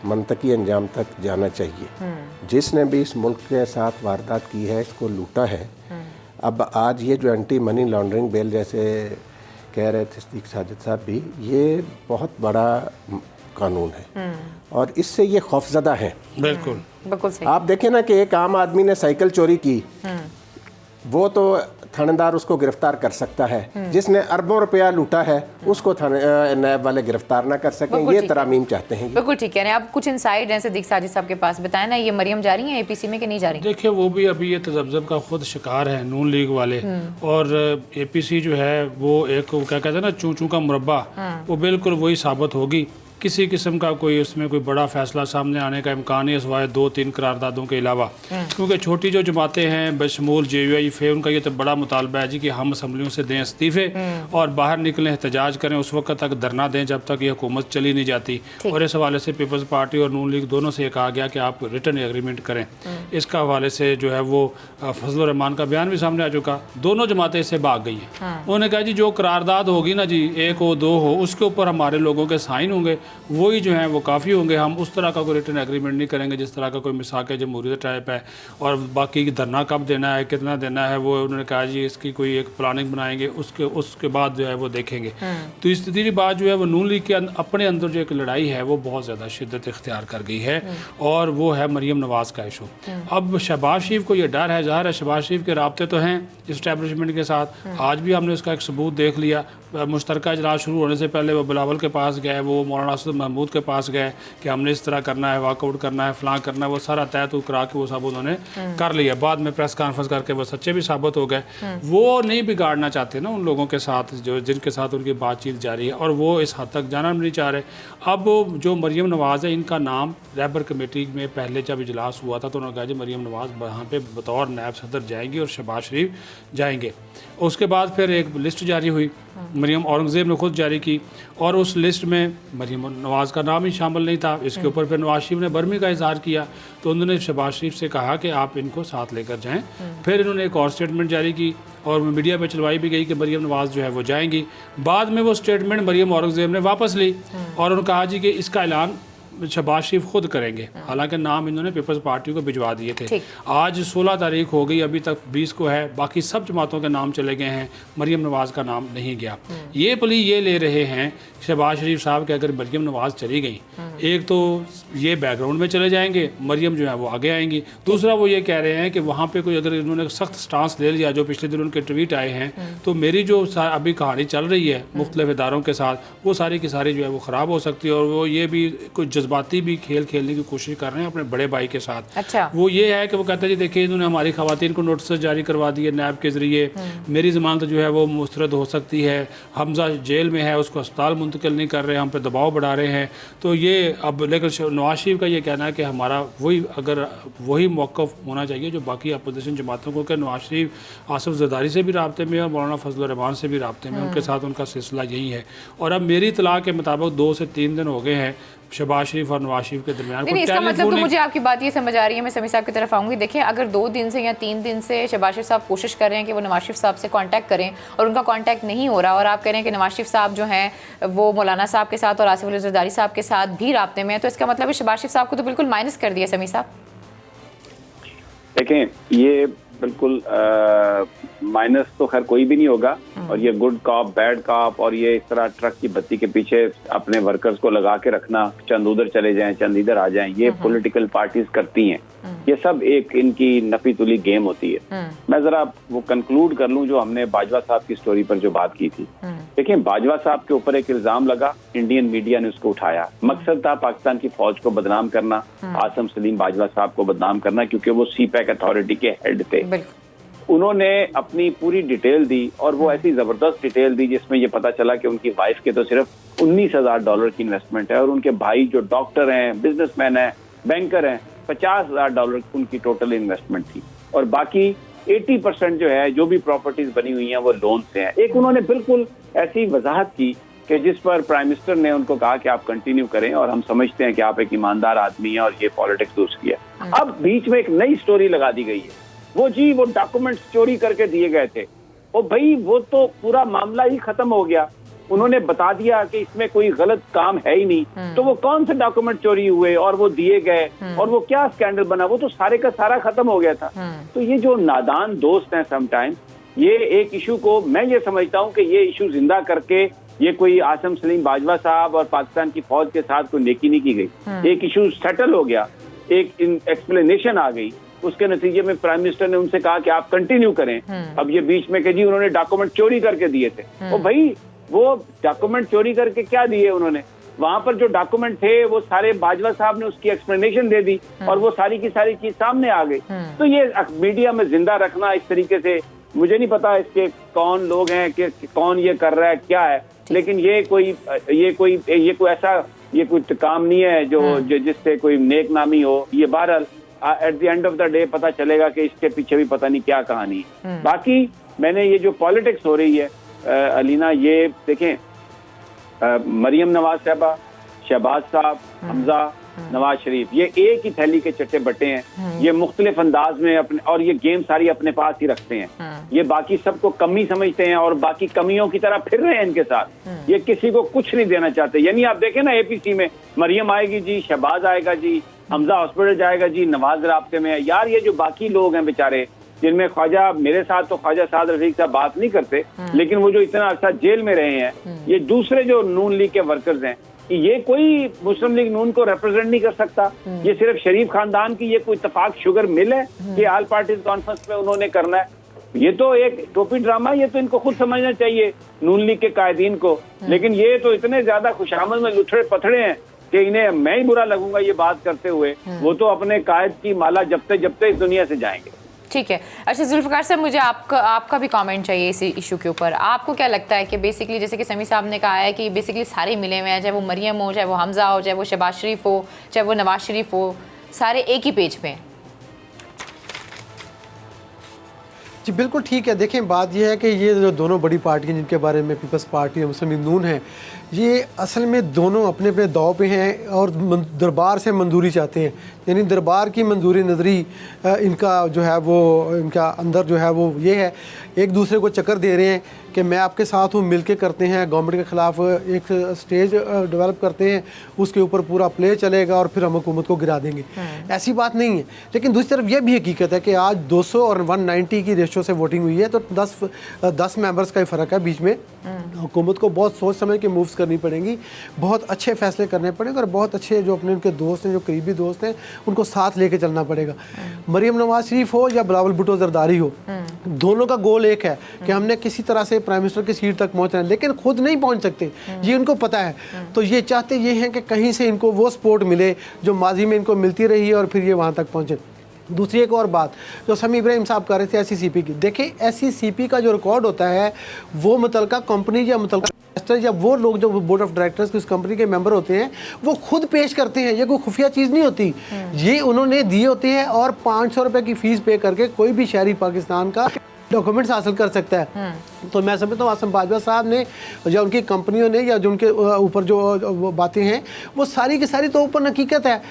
मंतकी अंजाम तक जाना चाहिए। जिसने भी इस मुल्क के साथ वारदात की है, इसको लूटा है, अब आज ये जो एंटी मनी लॉन्ड्रिंग बिल जैसे कह रहे थे सिद्दीक साजिद साहब भी, ये बहुत बड़ा कानून है और इससे ये खौफजदा है। बिल्कुल बिल्कुल सही। आप देखें ना कि एक आम आदमी ने साइकिल चोरी की, वो तो थानेदार उसको गिरफ्तार कर सकता है, जिसने अरबों रुपया लूटा है उसको नैब वाले गिरफ्तार ना कर सकें, ये तरामीम चाहते हैं। बिल्कुल ठीक है। आप कुछ इनसाइड हैं सिद्दीक साजिद साहब के पास, बताएं ना, ये मरियम जा रही हैं APC में कि नहीं जा रही? देखिए, वो भी अभी ये तजब्जब का खुद शिकार है, नून लीग वाले, और APC जो है वो एक क्या कहते हैं ना, चू चू का मुरब्बा, वो बिल्कुल वही साबित होगी। किसी किस्म का कोई उसमें कोई बड़ा फैसला सामने आने का इम्कान नहीं है सिवाय 2-3 करारदादों के अलावा, क्योंकि छोटी जो जमातें हैं बशमूल JUIF, उनका ये तो बड़ा मुतालबा है जी कि हम असम्बलियों से दें इस्तीफ़े और बाहर निकलें, एहतजाज करें, उस वक्त तक धरना दें जब तक ये हुकूमत चली नहीं जाती। और इस हवाले से पीपल्स पार्टी और नून लीग दोनों से ये कहा गया कि आप रिटर्न एग्रीमेंट करें। इसका हवाले से जो है वो फजल रहमान का बयान भी सामने आ चुका, दोनों जमातें इससे भाग गई हैं। उन्होंने कहा जी जो करारदाद होगी ना जी, 1 हो 2 हो, उसके ऊपर हमारे लोगों के साइन होंगे, वही जो है वो काफ़ी होंगे, हम उस तरह का कोई रिटर्न एग्रीमेंट नहीं करेंगे जिस तरह का कोई मिसाक जमहूरियत टाइप है। और बाकी धरना कब देना है, कितना देना है, वो उन्होंने कहा जी इसकी कोई एक प्लानिंग बनाएंगे, उसके बाद जो है वो देखेंगे। तो इस तीसरी बात जो है वो नून लीग के अपने अंदर जो एक लड़ाई है वो बहुत ज़्यादा शिद्दत इख्तियार कर गई है, और वो है मरियम नवाज़ का इशू। अब शहबाज शरीफ को ये डर है, ज़ाहिर है शहबाज शरीफ के राब्ते तो हैं इस्टेब्लिशमेंट के साथ, आज भी हमने उसका एक सबूत देख लिया। मुश्तरका इजलास शुरू होने से पहले वो बिलावल के पास गए, वो मौलाना असद महमूद के पास गए कि हमने इस तरह करना है, वाकआउट करना है, फलां करना है, वो सारा तय तो करा के वो सब उन्होंने कर लिया। बाद में प्रेस कॉन्फ्रेंस करके वो सच्चे भी साबित हो गए। वो नहीं बिगाड़ना चाहते ना उन लोगों के साथ जो जिनके साथ उनकी बातचीत जारी है, और वो इस हद तक जाना नहीं चाह रहे। अब जो मरियम नवाज़ है, इनका नाम रहबर कमेटी में पहले जब इजलास हुआ था तो उन्होंने कहा जी मरियम नवाज़ वहाँ पर बतौर नायब सदर जाएंगी और शहबाज शरीफ जाएंगे। उसके बाद फिर एक लिस्ट जारी हुई, मरियम औरंगज़ेब ने खुद जारी की, और उस लिस्ट में मरियम नवाज़ का नाम ही शामिल नहीं था। इसके ऊपर फिर नवाज शरीफ ने बर्मी का इजहार किया, तो उन्होंने शहबाज शरीफ से कहा कि आप इनको साथ लेकर जाएं। फिर इन्होंने एक और स्टेटमेंट जारी की और मीडिया पे चलवाई भी गई कि मरियम नवाज़ जो है वो जाएंगी। बाद में वो स्टेटमेंट मरियम औरंगज़ेब ने वापस ली और उन्होंने कहा जी कि इसका ऐलान शहबाज शरीफ खुद करेंगे। हालांकि नाम इन्होंने पीपल्स पार्टी को भिजवा दिए थे। आज 16 तारीख हो गई, अभी तक 20 को है, बाकी सब जमातों के नाम चले गए हैं, मरियम नवाज़ का नाम नहीं गया। ये प्ली ये ले रहे हैं शहबाज शरीफ साहब कि अगर मरियम नवाज़ चली गई, एक तो ये बैकग्राउंड में चले जाएंगे, मरियम जो है वो आगे आएंगी। दूसरा वो ये कह रहे हैं कि वहाँ पे कोई अगर इन्होंने सख्त स्टांस ले लिया, जो पिछले दिन उनके ट्वीट आए हैं, तो मेरी जो अभी कहानी चल रही है मुख्तलिफ इदारों के साथ, वो सारी की सारी जो है वो ख़राब हो सकती है। और वो ये भी कुछ जज्बाती भी खेल खेलने की कोशिश कर रहे हैं अपने बड़े भाई के साथ। अच्छा। वो ये है कि वो कहते हैं जी देखिए इन्होंने हमारी खवातीन को नोटिस जारी करवा दिए नैब के ज़रिए, मेरी ज़मानत जो है वो मुस्तरद हो सकती है, हमजा जेल में है, उसको अस्पताल मुंतकिल नहीं कर रहे, हम पे दबाव बढ़ा रहे हैं। तो ये अब लेकिन नवाज शरीफ का ये कहना है कि हमारा वही मौक़िफ़ होना चाहिए जो बाकी अपोजिशन जमातों को, कि नवाज शरीफ आसिफ जरदारी से भी राब्ते में और मौलाना फजल रहमान से भी राब्ते में, उनके साथ उनका सिलसिला यही है। और अब मेरी इत्तला के मुताबिक 2 से 3 दिन हो गए हैं शहबाज शरीफ और नवाज शरीफ के दरमियान। नहीं, इसका मतलब तो मुझे आपकी बात ये समझ आ रही है, मैं समी साहब की तरफ आऊँगी। देखिए, अगर 2 दिन से या 3 दिन से शहबाज शरीफ साहब कोशिश कर रहे हैं कि वो नवाज शरीफ साहब से कांटेक्ट करें और उनका कांटेक्ट नहीं हो रहा, और आप कह रहे हैं कि नवाज शरीफ साहब जो हैं वो मौलाना साहब के साथ और आसिफ अली जरदारी साहब के साथ भी राब्ते में है, तो इसका मतलब है शहबाज शरीफ साहब को तो बिल्कुल माइनस कर दिया समी साहब। देखें, ये बिल्कुल माइनस तो खैर कोई भी नहीं होगा, और ये गुड कॉप बैड कॉप और ये इस तरह ट्रक की बत्ती के पीछे अपने वर्कर्स को लगा के रखना, चंद उधर चले जाएं चंद इधर आ जाएं, ये पॉलिटिकल पार्टीज करती हैं। ये सब एक इनकी नफी तुली गेम होती है। मैं जरा वो कंक्लूड कर लूं जो हमने बाजवा साहब की स्टोरी पर जो बात की थी। देखिए, बाजवा साहब के ऊपर एक इल्जाम लगा, इंडियन मीडिया ने उसको उठाया। मकसद था पाकिस्तान की फौज को बदनाम करना, आसम सलीम बाजवा साहब को बदनाम करना, क्योंकि वो सीपैक अथॉरिटी के हेड थे। उन्होंने अपनी पूरी डिटेल दी, और वो ऐसी जबरदस्त डिटेल दी जिसमें ये पता चला कि उनकी वाइफ के तो सिर्फ $19,000 की इन्वेस्टमेंट है, और उनके भाई जो डॉक्टर हैं, बिजनेसमैन हैं, बैंकर हैं, $50,000 उनकी टोटल इन्वेस्टमेंट थी, और बाकी 80% जो है, जो भी प्रॉपर्टीज बनी हुई हैं, वो लोन से हैं। एक उन्होंने बिल्कुल ऐसी वजाहत की कि जिस पर प्राइम मिनिस्टर ने उनको कहा कि आप कंटिन्यू करें, और हम समझते हैं कि आप एक ईमानदार आदमी हैं और ये पॉलिटिक्स दूसरी है। अब बीच में एक नई स्टोरी लगा दी गई है, वो डॉक्यूमेंट्स चोरी करके दिए गए थे। ओ भाई, वो तो पूरा मामला ही खत्म हो गया। उन्होंने बता दिया कि इसमें कोई गलत काम है ही नहीं, तो वो कौन से डॉक्यूमेंट चोरी हुए और वो दिए गए और वो क्या स्कैंडल बना, वो तो सारे का सारा खत्म हो गया था। तो ये जो नादान दोस्त हैं समटाइम्स, ये एक इशू को मैं ये समझता हूँ कि ये इशू जिंदा करके ये कोई आसम सलीम बाजवा साहब और पाकिस्तान की फौज के साथ कोई नेकी नहीं की गई। एक इशू सेटल हो गया, एक एक्सप्लेनेशन आ गई, उसके नतीजे में प्राइम मिनिस्टर ने उनसे कहा कि आप कंटिन्यू करें। अब ये बीच में कि जी उन्होंने डॉक्यूमेंट चोरी करके दिए थे, ओ भाई, वो डॉक्यूमेंट चोरी करके क्या दिए उन्होंने? वहां पर जो डॉक्यूमेंट थे वो सारे बाजवा साहब ने उसकी एक्सप्लेनेशन दे दी, और वो सारी की सारी चीज सामने आ गई। तो ये मीडिया में जिंदा रखना इस तरीके से, मुझे नहीं पता इसके कौन लोग हैं, कि कौन ये कर रहा है, क्या है, लेकिन ये कोई ऐसा ये कोई काम नहीं है जो जिससे कोई नेक नामी हो। ये बहरहाल at the end of the day पता चलेगा कि इसके पीछे भी पता नहीं क्या कहानी है। बाकी मैंने ये जो पॉलिटिक्स हो रही है अलीना, ये देखें, मरियम नवाज साहबा, शहबाज साहब, हमजा, नवाज शरीफ, ये एक ही थैली के चट्टे बट्टे हैं। ये मुख्तलिफ अंदाज में अपने, और ये गेम सारी अपने पास ही रखते हैं। ये बाकी सबको कमी समझते हैं और बाकी कमियों की तरह फिर रहे हैं इनके साथ। ये किसी को कुछ नहीं देना चाहते। यानी आप देखें ना, APC में मरियम आएगी जी, शहबाज आएगा जी, हमजा हॉस्पिटल जाएगा जी, नवाज राब्ते में है। यार, ये जो बाकी लोग हैं बेचारे, जिनमें ख्वाजा, मेरे साथ तो ख्वाजा साद रफीक साहब बात नहीं करते, लेकिन वो जो इतना अर्सा जेल में रहे हैं, ये दूसरे जो नून लीग के वर्कर्स हैं, ये कोई मुस्लिम लीग नून को रिप्रेजेंट नहीं कर सकता। ये सिर्फ शरीफ खानदान की ये कोई इत्तेफाक शुगर मिल है कि ऑल पार्टीज कॉन्फ्रेंस में उन्होंने करना है। ये तो एक टोपी ड्रामा, ये तो इनको खुद समझना चाहिए नून लीग के कायदीन को। लेकिन ये तो इतने ज्यादा खुशामद में लुथड़े पथड़े हैं कि इन्हें मैं ही बुरा लगूंगा ये बात करते हुए। वो तो अपने कायद की माला जपते जपते इस दुनिया से जाएंगे। ठीक है। अच्छा जुल्फ़िकार साहब, मुझे आपका भी कमेंट चाहिए इसी इशू के ऊपर। आपको क्या लगता है कि बेसिकली जैसे कि समी साहब ने कहा है कि बेसिकली सारे मिले हुए हैं, चाहे वो मरियम हो, चाहे वो हमजा हो, चाहे वो शहबाज शरीफ हो, चाहे वो नवाज शरीफ हो, सारे एक ही पेज पे हैं? जी बिल्कुल ठीक है। देखें बात यह है कि ये जो दोनों बड़ी पार्टियां जिनके बारे में पीपल्स पार्टी और मुस्लिम लीग नून है, ये असल में दोनों अपने अपने दाव पे हैं और दरबार से मंजूरी चाहते हैं, यानी दरबार की मंजूरी नजरी इनका जो है वो इनका अंदर जो है वो ये है, एक दूसरे को चक्कर दे रहे हैं कि मैं आपके साथ हूँ, मिल के करते हैं, गवर्नमेंट के ख़िलाफ़ एक स्टेज डेवलप करते हैं, उसके ऊपर पूरा प्ले चलेगा और फिर हम हुकूमत को गिरा देंगे। ऐसी बात नहीं है। लेकिन दूसरी तरफ यह भी हकीकत है कि आज 200 और 190 की रेशो से वोटिंग हुई है, तो 10 मेंबर्स का ही फ़र्क है बीच में। हुकूमत को बहुत सोच समझ के मूव्स करनी पड़ेंगी, बहुत अच्छे फैसले करने पड़ेंगे और बहुत अच्छे जो अपने उनके दोस्त हैं, जो करीबी दोस्त हैं, उनको साथ लेके चलना पड़ेगा। मरीम नवाज शरीफ हो या बिलावल भुट्टो जरदारी हो, दोनों का गोल एक है कि हमने किसी तरह से प्राइम मिनिस्टर की सीट तक पहुंचना है, लेकिन खुद नहीं पहुंच सकते, ये इनको पता है। तो ये चाहते ये हैं कि कहीं से इनको वो सपोर्ट मिले जो माजी में इनको मिलती रही है और फिर ये वहाँ तक पहुँचे। दूसरी एक और बात जो समी इब्राहिम साहब कर रहे थे SCCP की, देखें SCCP का जो रिकॉर्ड होता है वो मुतलका कंपनी या मुतलका या वो लोग जो बोर्ड ऑफ डायरेक्टर्स की उस कंपनी के मेंबर होते हैं वो खुद पेश करते हैं। ये कोई खुफिया चीज़ नहीं होती, ये उन्होंने दिए होते हैं और 500 रुपये की फ़ीस पे करके कोई भी शहरी पाकिस्तान का डॉक्यूमेंट्स हासिल कर सकता है। तो मैं समझता हूँ आसिम बाजवा साहब ने या उनकी कंपनियों ने या जो उनके ऊपर जो बातें हैं वो सारी की सारी तो ऊपर हकीकत है।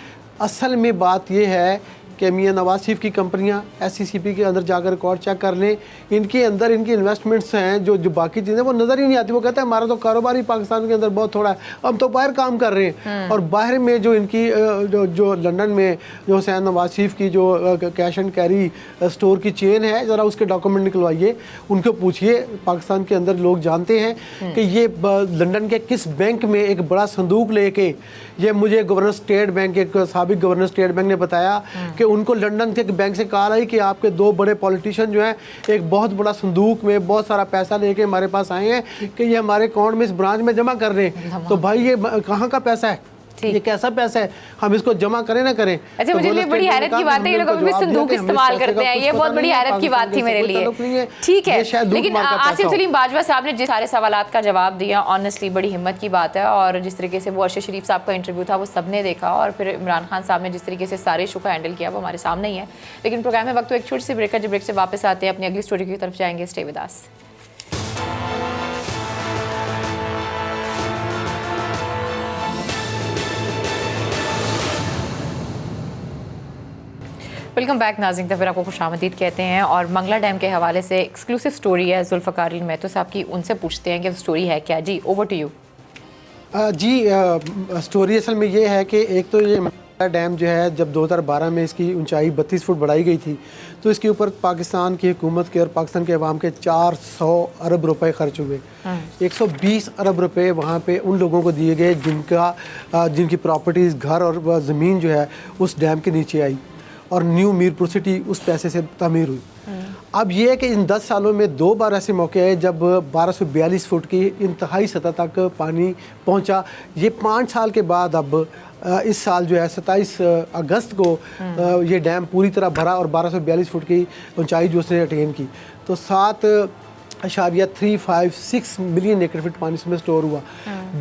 असल में बात यह है कि मियां नवाज शरीफ की कंपनियां SCCP के अंदर जाकर रिकॉर्ड चेक कर लें, इनके अंदर इनकी इन्वेस्टमेंट्स हैं जो बाकी चीज़ें वो नज़र ही नहीं आती। वो कहते हैं हमारा तो कारोबार ही पाकिस्तान के अंदर बहुत थोड़ा है, हम तो बाहर काम कर रहे हैं। और बाहर में जो इनकी जो लंदन में जो हुसैन नवाज शरीफ की जो कैश एंड कैरी स्टोर की चेन है, ज़रा उसके डॉक्यूमेंट निकलवाइए, उनको पूछिए। पाकिस्तान के अंदर लोग जानते हैं कि ये लंदन के किस बैंक में एक बड़ा संदूक लेके, ये मुझे गवर्नर स्टेट बैंक, एक साबिक गवर्नर स्टेट बैंक ने बताया कि उनको लंदन के बैंक से कहा है कि आपके 2 बड़े पॉलिटिशियन जो हैं एक बहुत बड़ा संदूक में बहुत सारा पैसा लेके हमारे पास आए हैं कि ये हमारे अकाउंट में इस ब्रांच में जमा कर रहे हैं। तो भाई ये कहाँ का पैसा है, ये कैसा पैसा है, हम इसको जमा करें ना करें। अच्छा, मुझे लिए बड़ी हैरत की बात है ये लोग अभी भी संदूक इस्तेमाल करते हैं, ये बहुत बड़ी हैरत की बात थी मेरे लिए। ठीक है, लेकिन आसिम सलीम बाजवा साहब ने जिस सारे सवालात का जवाब दिया, ऑनेस्टली बड़ी हिम्मत की बात है। और जिस तरीके से वो अरशद शरीफ साहब का इंटरव्यू था वो सबने देखा, और फिर इमरान खान साहब ने जिस तरीके से सारे इशू का हैंडल किया वो हमारे सामने ही है। लेकिन प्रोग्राम में वक्त तो एक छोटी सी ब्रेक है, जब ब्रेक से वापस आते हैं अपनी अगली स्टोरी की तरफ जाएंगे। Stay with us. Welcome back नाज़रीन, तो फिर आपको खुशामदीद कहते हैं। और मंगला डैम के हवाले से एक्सक्लूसिव स्टोरी है जुल्फ़िकार अली मेहतो साहब की, उनसे पूछते हैं कि स्टोरी है क्या। जी ओवर टू यू। स्टोरी असल में ये है कि एक तो ये मंगला डैम जो है जब 2012 में इसकी ऊंचाई 32 फुट बढ़ाई गई थी तो इसके ऊपर पाकिस्तान की हुकूमत के और पाकिस्तान के अवाम के 400 अरब रुपए खर्च हुए। 120 अरब रुपए वहाँ पे उन लोगों को दिए गए जिनकी प्रॉपर्टीज़, घर और ज़मीन जो है उस डैम के नीचे आई, और न्यू मीरपुर सिटी उस पैसे से तामीर हुई। अब ये है कि इन 10 सालों में 2 बार ऐसे मौके आए जब 1242 फुट की इंतहाई सतह तक पानी पहुंचा। ये 5 साल के बाद अब इस साल जो है 27 अगस्त को ये डैम पूरी तरह भरा और 1242 फुट की ऊंचाई जो उसने अटेन की, तो 7.356 मिलियन एकड़ फीट पानी इसमें स्टोर हुआ।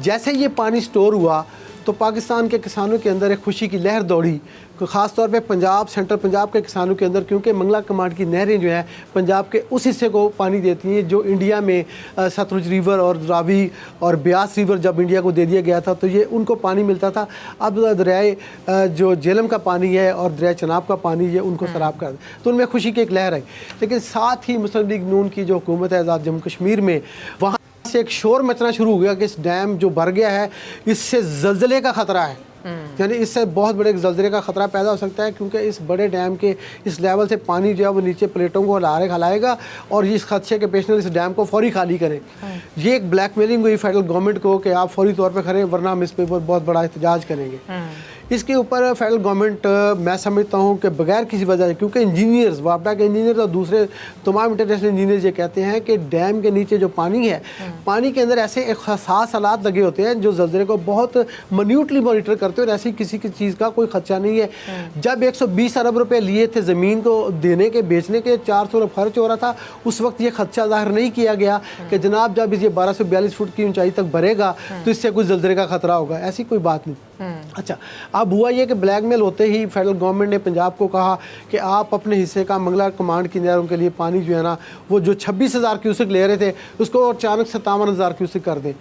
जैसे ये पानी स्टोर हुआ तो पाकिस्तान के किसानों के अंदर एक खुशी की लहर दौड़ी, ख़ास तौर पे पंजाब, सेंट्रल पंजाब के किसानों के अंदर, क्योंकि मंगला कमांड की नहरें जो हैं पंजाब के उस हिस्से को पानी देती हैं जो इंडिया में सतलुज रिवर और रावी और ब्यास रिवर जब इंडिया को दे दिया गया था तो ये उनको पानी मिलता था। अब दरियाए जो झेलम का पानी है और दरिया चनाब का पानी ये उनको सराब कर, तो उनमें खुशी की एक लहर आई। लेकिन साथ ही मुस्लिम लीग नून की जो हुकूमत है आज़ाद जम्मू कश्मीर में, वहाँ से एक शोर मचना शुरू हो गया कि इस डैम जो भर गया है इससे ज़लज़ले का ख़तरा है, यानी इससे बहुत बड़े ज़लज़ले का ख़तरा पैदा हो सकता है, क्योंकि इस बड़े डैम के इस लेवल से पानी जो है वो नीचे प्लेटों को हिलाएगा और इस खदशे के पेश नज़र इस डैम को फौरी खाली करें। ये एक ब्लैकमेलिंग हुई फेडरल गवर्नमेंट को कि आप फौरी तौर पर करें वरना हम इस पर बहुत बड़ा एहतजाज करेंगे। इसके ऊपर फेडरल गवर्नमेंट मैं समझता हूँ कि बगैर किसी वजह से, क्योंकि इंजीनियर्स, वापडा के इंजीनियर्स और दूसरे तमाम इंटरनेशनल इंजीनियर्स ये कहते हैं कि डैम के नीचे जो पानी है, पानी के अंदर ऐसे एक खास हालात लगे होते हैं जो ज़लज़ले को बहुत मिन्यूटली मॉनिटर करते हैं और ऐसी किसी की चीज़ का कोई खदशा नहीं है। जब 120 अरब रुपये लिए थे ज़मीन को देने के, बेचने के, 400 अरब खर्च हो रहा था, उस वक्त ये खदशा जाहिर नहीं किया गया कि जनाब जब ये 1242 फुट की ऊंचाई तक भरेगा तो इससे कुछ ज़लज़ले का खतरा होगा। ऐसी कोई बात नहीं। अच्छा, अब हुआ ये कि ब्लैकमेल होते ही फेडरल गवर्नमेंट ने पंजाब को कहा कि आप अपने हिस्से का मंगला कमांड की नहरों के लिए पानी जो है ना, वो जो 26,000 क्यूसेक ले रहे थे उसको अचानक 57,000 क्यूसेक कर दें।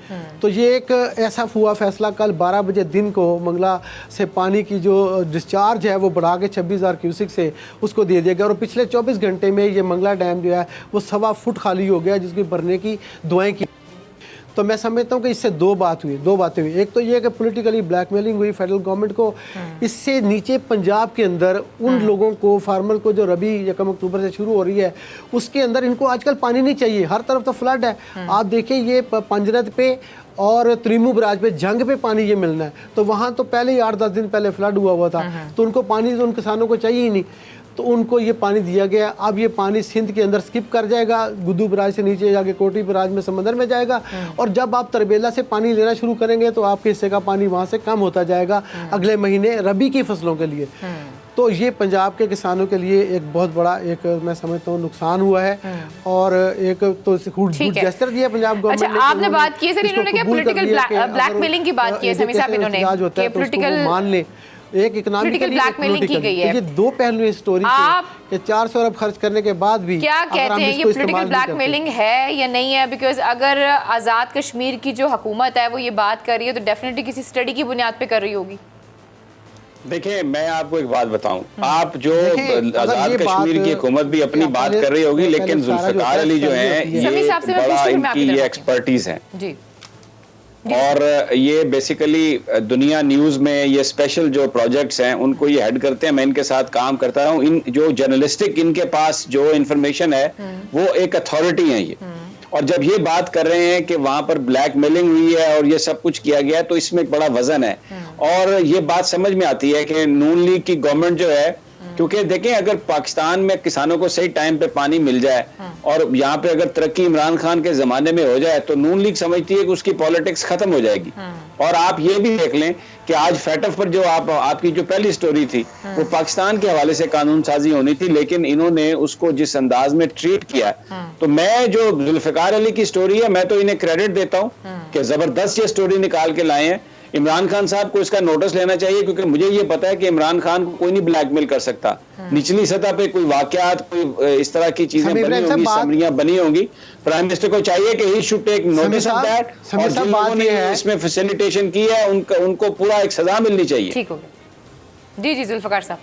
तो ये एक ऐसा हुआ फैसला, कल 12 बजे दिन को मंगला से पानी की जो डिस्चार्ज है वो बढ़ा के 26,000 क्यूसेक से उसको दे दिया गया। और पिछले 24 घंटे में ये मंगला डैम जो है वो 1.25 फुट खाली हो गया, जिसकी भरने की दुआएं की। तो मैं समझता हूँ कि इससे दो बातें हुई। एक तो ये कि पॉलिटिकली ब्लैकमेलिंग हुई फेडरल गवर्नमेंट को। इससे नीचे पंजाब के अंदर उन लोगों को, फार्मर को, जो रबी 1 अक्टूबर से शुरू हो रही है उसके अंदर इनको आजकल पानी नहीं चाहिए। हर तरफ तो फ्लड है। आप देखिए ये पंजरत पे और त्रिमू बराज पे, जंग पे पानी ये मिलना है। तो वहाँ तो पहले ही 8-10 दिन पहले फ्लड हुआ था, तो उनको पानी तो उन किसानों को चाहिए ही नहीं, तो उनको ये पानी दिया गया। अब ये पानी सिंध के अंदर स्किप कर जाएगा, गुद्दू बराज से नीचे जाके कोटी बराज में समंदर में जाएगा। और जब आप तरबेला से पानी लेना शुरू करेंगे तो आपके हिस्से का पानी वहाँ से कम होता जाएगा अगले महीने रबी की फसलों के लिए। तो ये पंजाब के किसानों के लिए एक बहुत बड़ा, एक मैं समझता हूँ, नुकसान हुआ है। और एक तो गुड जेस्चर दिया पंजाब गवर्नमेंट ने। अच्छा, आपने बात की है सर, इन्होंने क्या पॉलिटिकल ब्लैकमेलिंग की बात की है समी साहब, इन्होंने कि पॉलिटिकल मान ले, एक इकोनॉमिकली ब्लैकमेलिंग की गई है। ये दो पहलू इस स्टोरी के 400 अरब खर्च करने के बाद भी क्या कहते हैं ये पॉलिटिकल ब्लैकमेलिंग है या नहीं है? बिकॉज अगर आज़ाद कश्मीर की जो हुकूमत है वो ये बात कर रही है तो डेफिनेटली किसी स्टडी की बुनियाद पे कर रही होगी। देखिए, मैं आपको एक बात बताऊं, आप जो आजाद कश्मीर की हुकूमत भी अपनी बात कर रही होगी, लेकिन जुल्फिकार अली जो है ये बड़ा इनकी ये एक्सपर्टीज है जी। और ये बेसिकली दुनिया न्यूज में ये स्पेशल जो प्रोजेक्ट्स हैं उनको ये हेड करते हैं। मैं इनके साथ काम करता रहा हूँ। इन जो जर्नलिस्टिक इनके पास जो इंफॉर्मेशन है वो एक अथॉरिटी है ये। और जब ये बात कर रहे हैं कि वहां पर ब्लैकमेलिंग हुई है और ये सब कुछ किया गया है, तो इसमें बड़ा वजन है। और ये बात समझ में आती है कि नून लीग की गवर्नमेंट जो है, क्योंकि देखें अगर पाकिस्तान में किसानों को सही टाइम पे पानी मिल जाए और यहाँ पे अगर तरक्की इमरान खान के जमाने में हो जाए तो नून लीग समझती है कि उसकी पॉलिटिक्स खत्म हो जाएगी। और आप ये भी देख लें कि आज फैटफ पर जो आपकी जो पहली स्टोरी थी वो पाकिस्तान के हवाले से कानून साजी होनी थी, लेकिन इन्होंने उसको जिस अंदाज में ट्रीट किया, तो मैं जो जुल्फिकार अली की स्टोरी है मैं तो इन्हें क्रेडिट देता हूँ कि जबरदस्त ये स्टोरी निकाल के लाए हैं। इमरान खान साहब को इसका नोटिस लेना चाहिए, क्योंकि मुझे ये पता है कि इमरान खान को कोई नहीं ब्लैकमेल कर सकता। निचली सतह पे कोई वाकयात, कोई इस तरह की चीजें बनी होंगी, समरियां बनी होंगी। प्राइम मिनिस्टर को चाहिए कि he should take notice of that, और जिन लोगों ने इसमें फैसिलिटेशन की है उनको पूरा एक सजा मिलनी चाहिए। ठीक हो गया जी। जी जुल्फिकार साहब,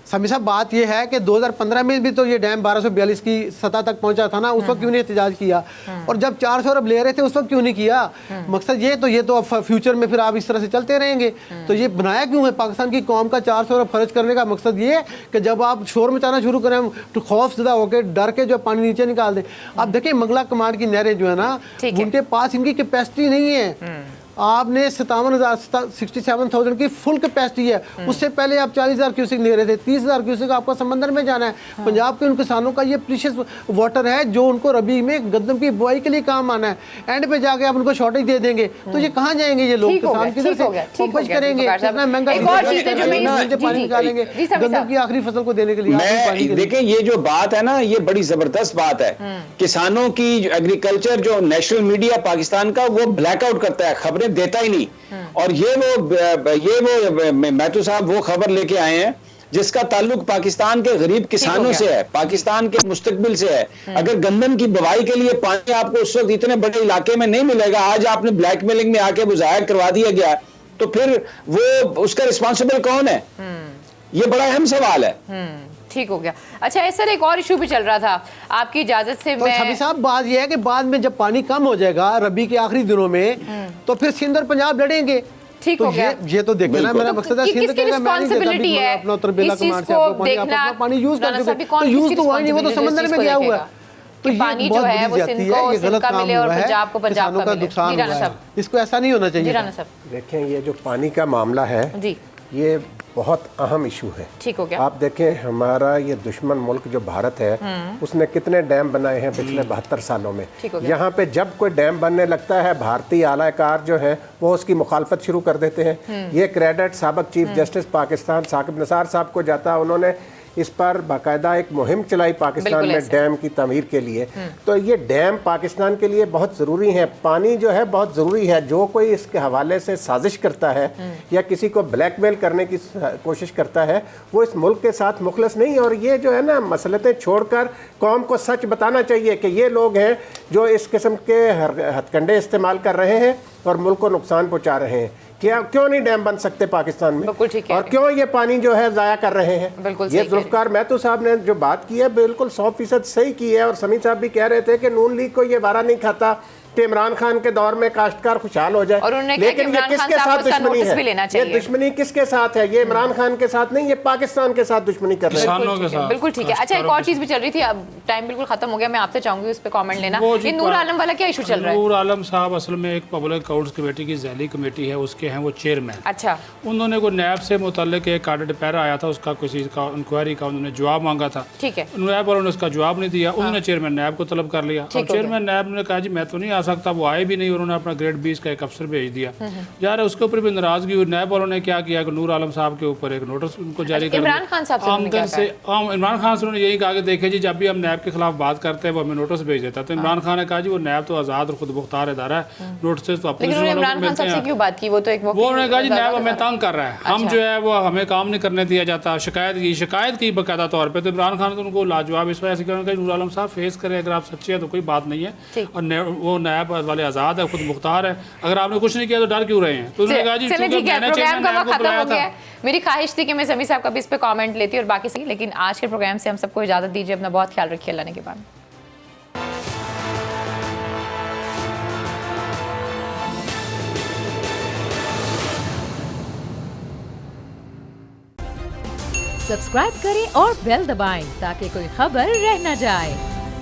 समी साहब बात यह है कि 2015 में भी तो ये डैम 1242 की सतह तक पहुंचा था ना, उस वक्त क्यों नहीं एहतजाज किया? और जब 400 अरब ले रहे थे उस वक्त क्यों नहीं किया? मकसद ये तो अब फ्यूचर में फिर आप इस तरह से चलते रहेंगे। तो ये बनाया क्यों है? पाकिस्तान की कौम का 400 अरब खर्च करने का मकसद ये है कि जब आप शोर मचाना शुरू करें तो खौफ ज़दा होकर डर के जो पानी नीचे निकाल दें। अब देखिए मंगला कमांड की नहरें जो है ना, उनके पास इनकी कैपेसिटी नहीं है। आपने 67,000 की फुल कैपेसिटी है, उससे पहले आप 40,000 क्यूसेक ले रहे थे, 30,000 क्यूसेक आपको समंदर में जाना है। पंजाब के उन किसानों का ये प्रीशियस वाटर है जो उनको रबी में गंदम की बुआई के लिए काम आना है। एंड पे जाके आप उनको शॉर्टेज दे देंगे तो ये कहाँ जाएंगे? ये लोग किसान किधर से पंपच करेंगे? कितना महंगा पानी निकालेंगे गंदम की आखिरी फसल को देने के लिए? देखिए ये जो बात है ना, ये बड़ी जबरदस्त बात है। किसानों की एग्रीकल्चर जो नेशनल मीडिया पाकिस्तान का वो ब्लैकआउट करता है, खबरें देता ही नहीं। और ये वो महतू साहब वो खबर लेके आए हैं जिसका ताल्लुक पाकिस्तान के गरीब किसानों से है, पाकिस्तान के मुस्तकबिल से है। अगर गंदम की बुवाई के लिए पानी आपको उस वक्त इतने बड़े इलाके में नहीं मिलेगा, आज आपने ब्लैकमेलिंग में आके वो जाहिर करवा दिया गया, तो फिर वो उसका रिस्पॉन्सिबल कौन है? ये बड़ा अहम सवाल है। ठीक हो गया। अच्छा सर, एक और इशू भी चल रहा था, आपकी इजाजत से तो सभी साहब बात यह है कि बाद में जब पानी कम हो जाएगा रबी के आखिरी दिनों में, तो फिर सिंध और पंजाब लड़ेंगे। ठीक तो हो गया। ये तो देखना ना, मेरा मकसद है सिंध का रिस्पांसिबिलिटी है अपना तरबेला कमांड से आपको पानी यूज कर चुके, तो यूज तो हुआ नहीं, वो तो समंदर में गया हुआ है। तो पानी जो है वो सिंध को मिले और पंजाब को पंजाब का नुकसान हुआ है। इसको ऐसा नहीं होना चाहिए। देखें ये जो पानी का मामला है ये बहुत अहम इशू है। ठीक हो गया। आप देखें हमारा ये दुश्मन मुल्क जो भारत है उसने कितने डैम बनाए हैं पिछले 72 सालों में। यहाँ पे जब कोई डैम बनने लगता है भारतीय आलाकार जो है वो उसकी मुखालफत शुरू कर देते हैं। ये क्रेडिट साबिक चीफ जस्टिस पाकिस्तान साकिब निसार साहब को जाता है। उन्होंने इस पर बाकायदा एक मुहिम चलाई पाकिस्तान बिल्कुल में ऐसे। डैम की तमीर के लिए। तो ये डैम पाकिस्तान के लिए बहुत ज़रूरी है, पानी जो है बहुत ज़रूरी है। जो कोई इसके हवाले से साजिश करता है या किसी को ब्लैकमेल करने की कोशिश करता है, वो इस मुल्क के साथ मुखलस नहीं। और ये जो है ना, मसलतें छोड़कर कौम को सच बताना चाहिए कि ये लोग हैं जो इस किस्म के हथकंडे इस्तेमाल कर रहे हैं और मुल्क को नुकसान पहुंचा रहे हैं। क्या क्यों नहीं डैम बन सकते पाकिस्तान में, बिल्कुल ठीक है। और क्यों ये पानी जो है ज़ाया कर रहे हैं। बिल्कुल ये सही कह रहे हैं। जुल्फ़िकार महतो साहब ने जो बात की है बिल्कुल 100% सही की है। और समी साहब भी कह रहे थे कि नून लीग को ये वारा नहीं खाता कि इमरान खान के दौर में काश्तकार खुशहाल हो जाए। और उन्होंने कहा कि लेकिन ये इमरान खान किसके साहब साथ को इसका दुश्मनी नोटिस भी लेना है? ये चाहिए। दुश्मनी किसके साथ है? ये इमरान खान के साथ नहीं, ये पाकिस्तान के साथ दुश्मनी कर रहे हैं। किसानों के साथ। बिल्कुल ठीक है। अच्छा, एक और चीज भी चल रही थी, अब टाइम बिल्कुल खत्म हो गया, मैं आपसे चाहूंगी उस पर कमेंट लेना। वो जी ये नूर आलम वाला क्या इशू चल रहा है? नूर आलम साहब असल में एक पब्लिक अकाउंट्स कमेटी की जैली कमेटी है, उसके हैं वो चेयरमैन। अच्छा, उन्होंने को नैब से मुतल्लिक एक कार्ड पैरा आया था, उसका किसी का इंक्वायरी का उन्होंने जवाब मांगा था। ठीक है। नैब वालों ने उसका जवाब नहीं दिया, उन्होंने चेयरमैन नैब को तलब कर लिया। ठीक और हो चेयरमैन नैब ने कहा जी मैं तो नहीं आ सकता, वो आए भी नहीं। उन्होंने अपना ग्रेड 20 का एक अफसर भेज दिया। यार उसके ऊपर भी नाराजगी हुई। नैब वालों ने क्या किया कि नूर आलम साहब के ऊपर एक नोटिस उनको जारी कर इमरान खान साहब से उन्होंने क्या इमरान खान से उन्होंने यही कहा कि देखिए जी, जब भी हम नैब के खिलाफ बात करते हैं वो हमें नोटिस भेज देता है। तो इमरान खान ने कहा जी वो नैब तो आज़ाद और खुद मुख्तार इदारा है, नोटिस तो लेकिन अपोजिशन उन्होंने वालों को इमरान खान मिलते साहब से हैं। क्यों बात की? वो तो एक वो उन्होंने कहा जी नैब हमें तंग कर रहा है, हम जो है वो हमें काम नहीं करने दिया जाता। शिकायत की बाकायदा तौर पे। तो इमरान खान ने उनको लाजवाब इस वजह से किया, उन्होंने कहा नूर आलम साहब फेस करें, अगर आप सच्चे हैं तो कोई बात नहीं है। और वो नैब वाले आज़ाद है, खुद मुख्तार है, अगर आपने कुछ नहीं किया तो डर क्यों रहे हैं? तो उन्होंने कहा जी चलिए ठीक है, मैंने प्रोग्राम चेयरमैन का नैब वक्त को खत्म बुलाया हो गया था। है। मेरी ख्वाहिश थी कि मैं समी साहब का भी इस पे कमेंट लेती और बाकी सही, लेकिन आज के प्रोग्राम से हम सबको इजाजत दीजिए। अपना बहुत ख्याल रखिए, अल्लाह ने के बाद। सब्सक्राइब करें और बेल दबाएं ताकि कोई खबर रह न जाए।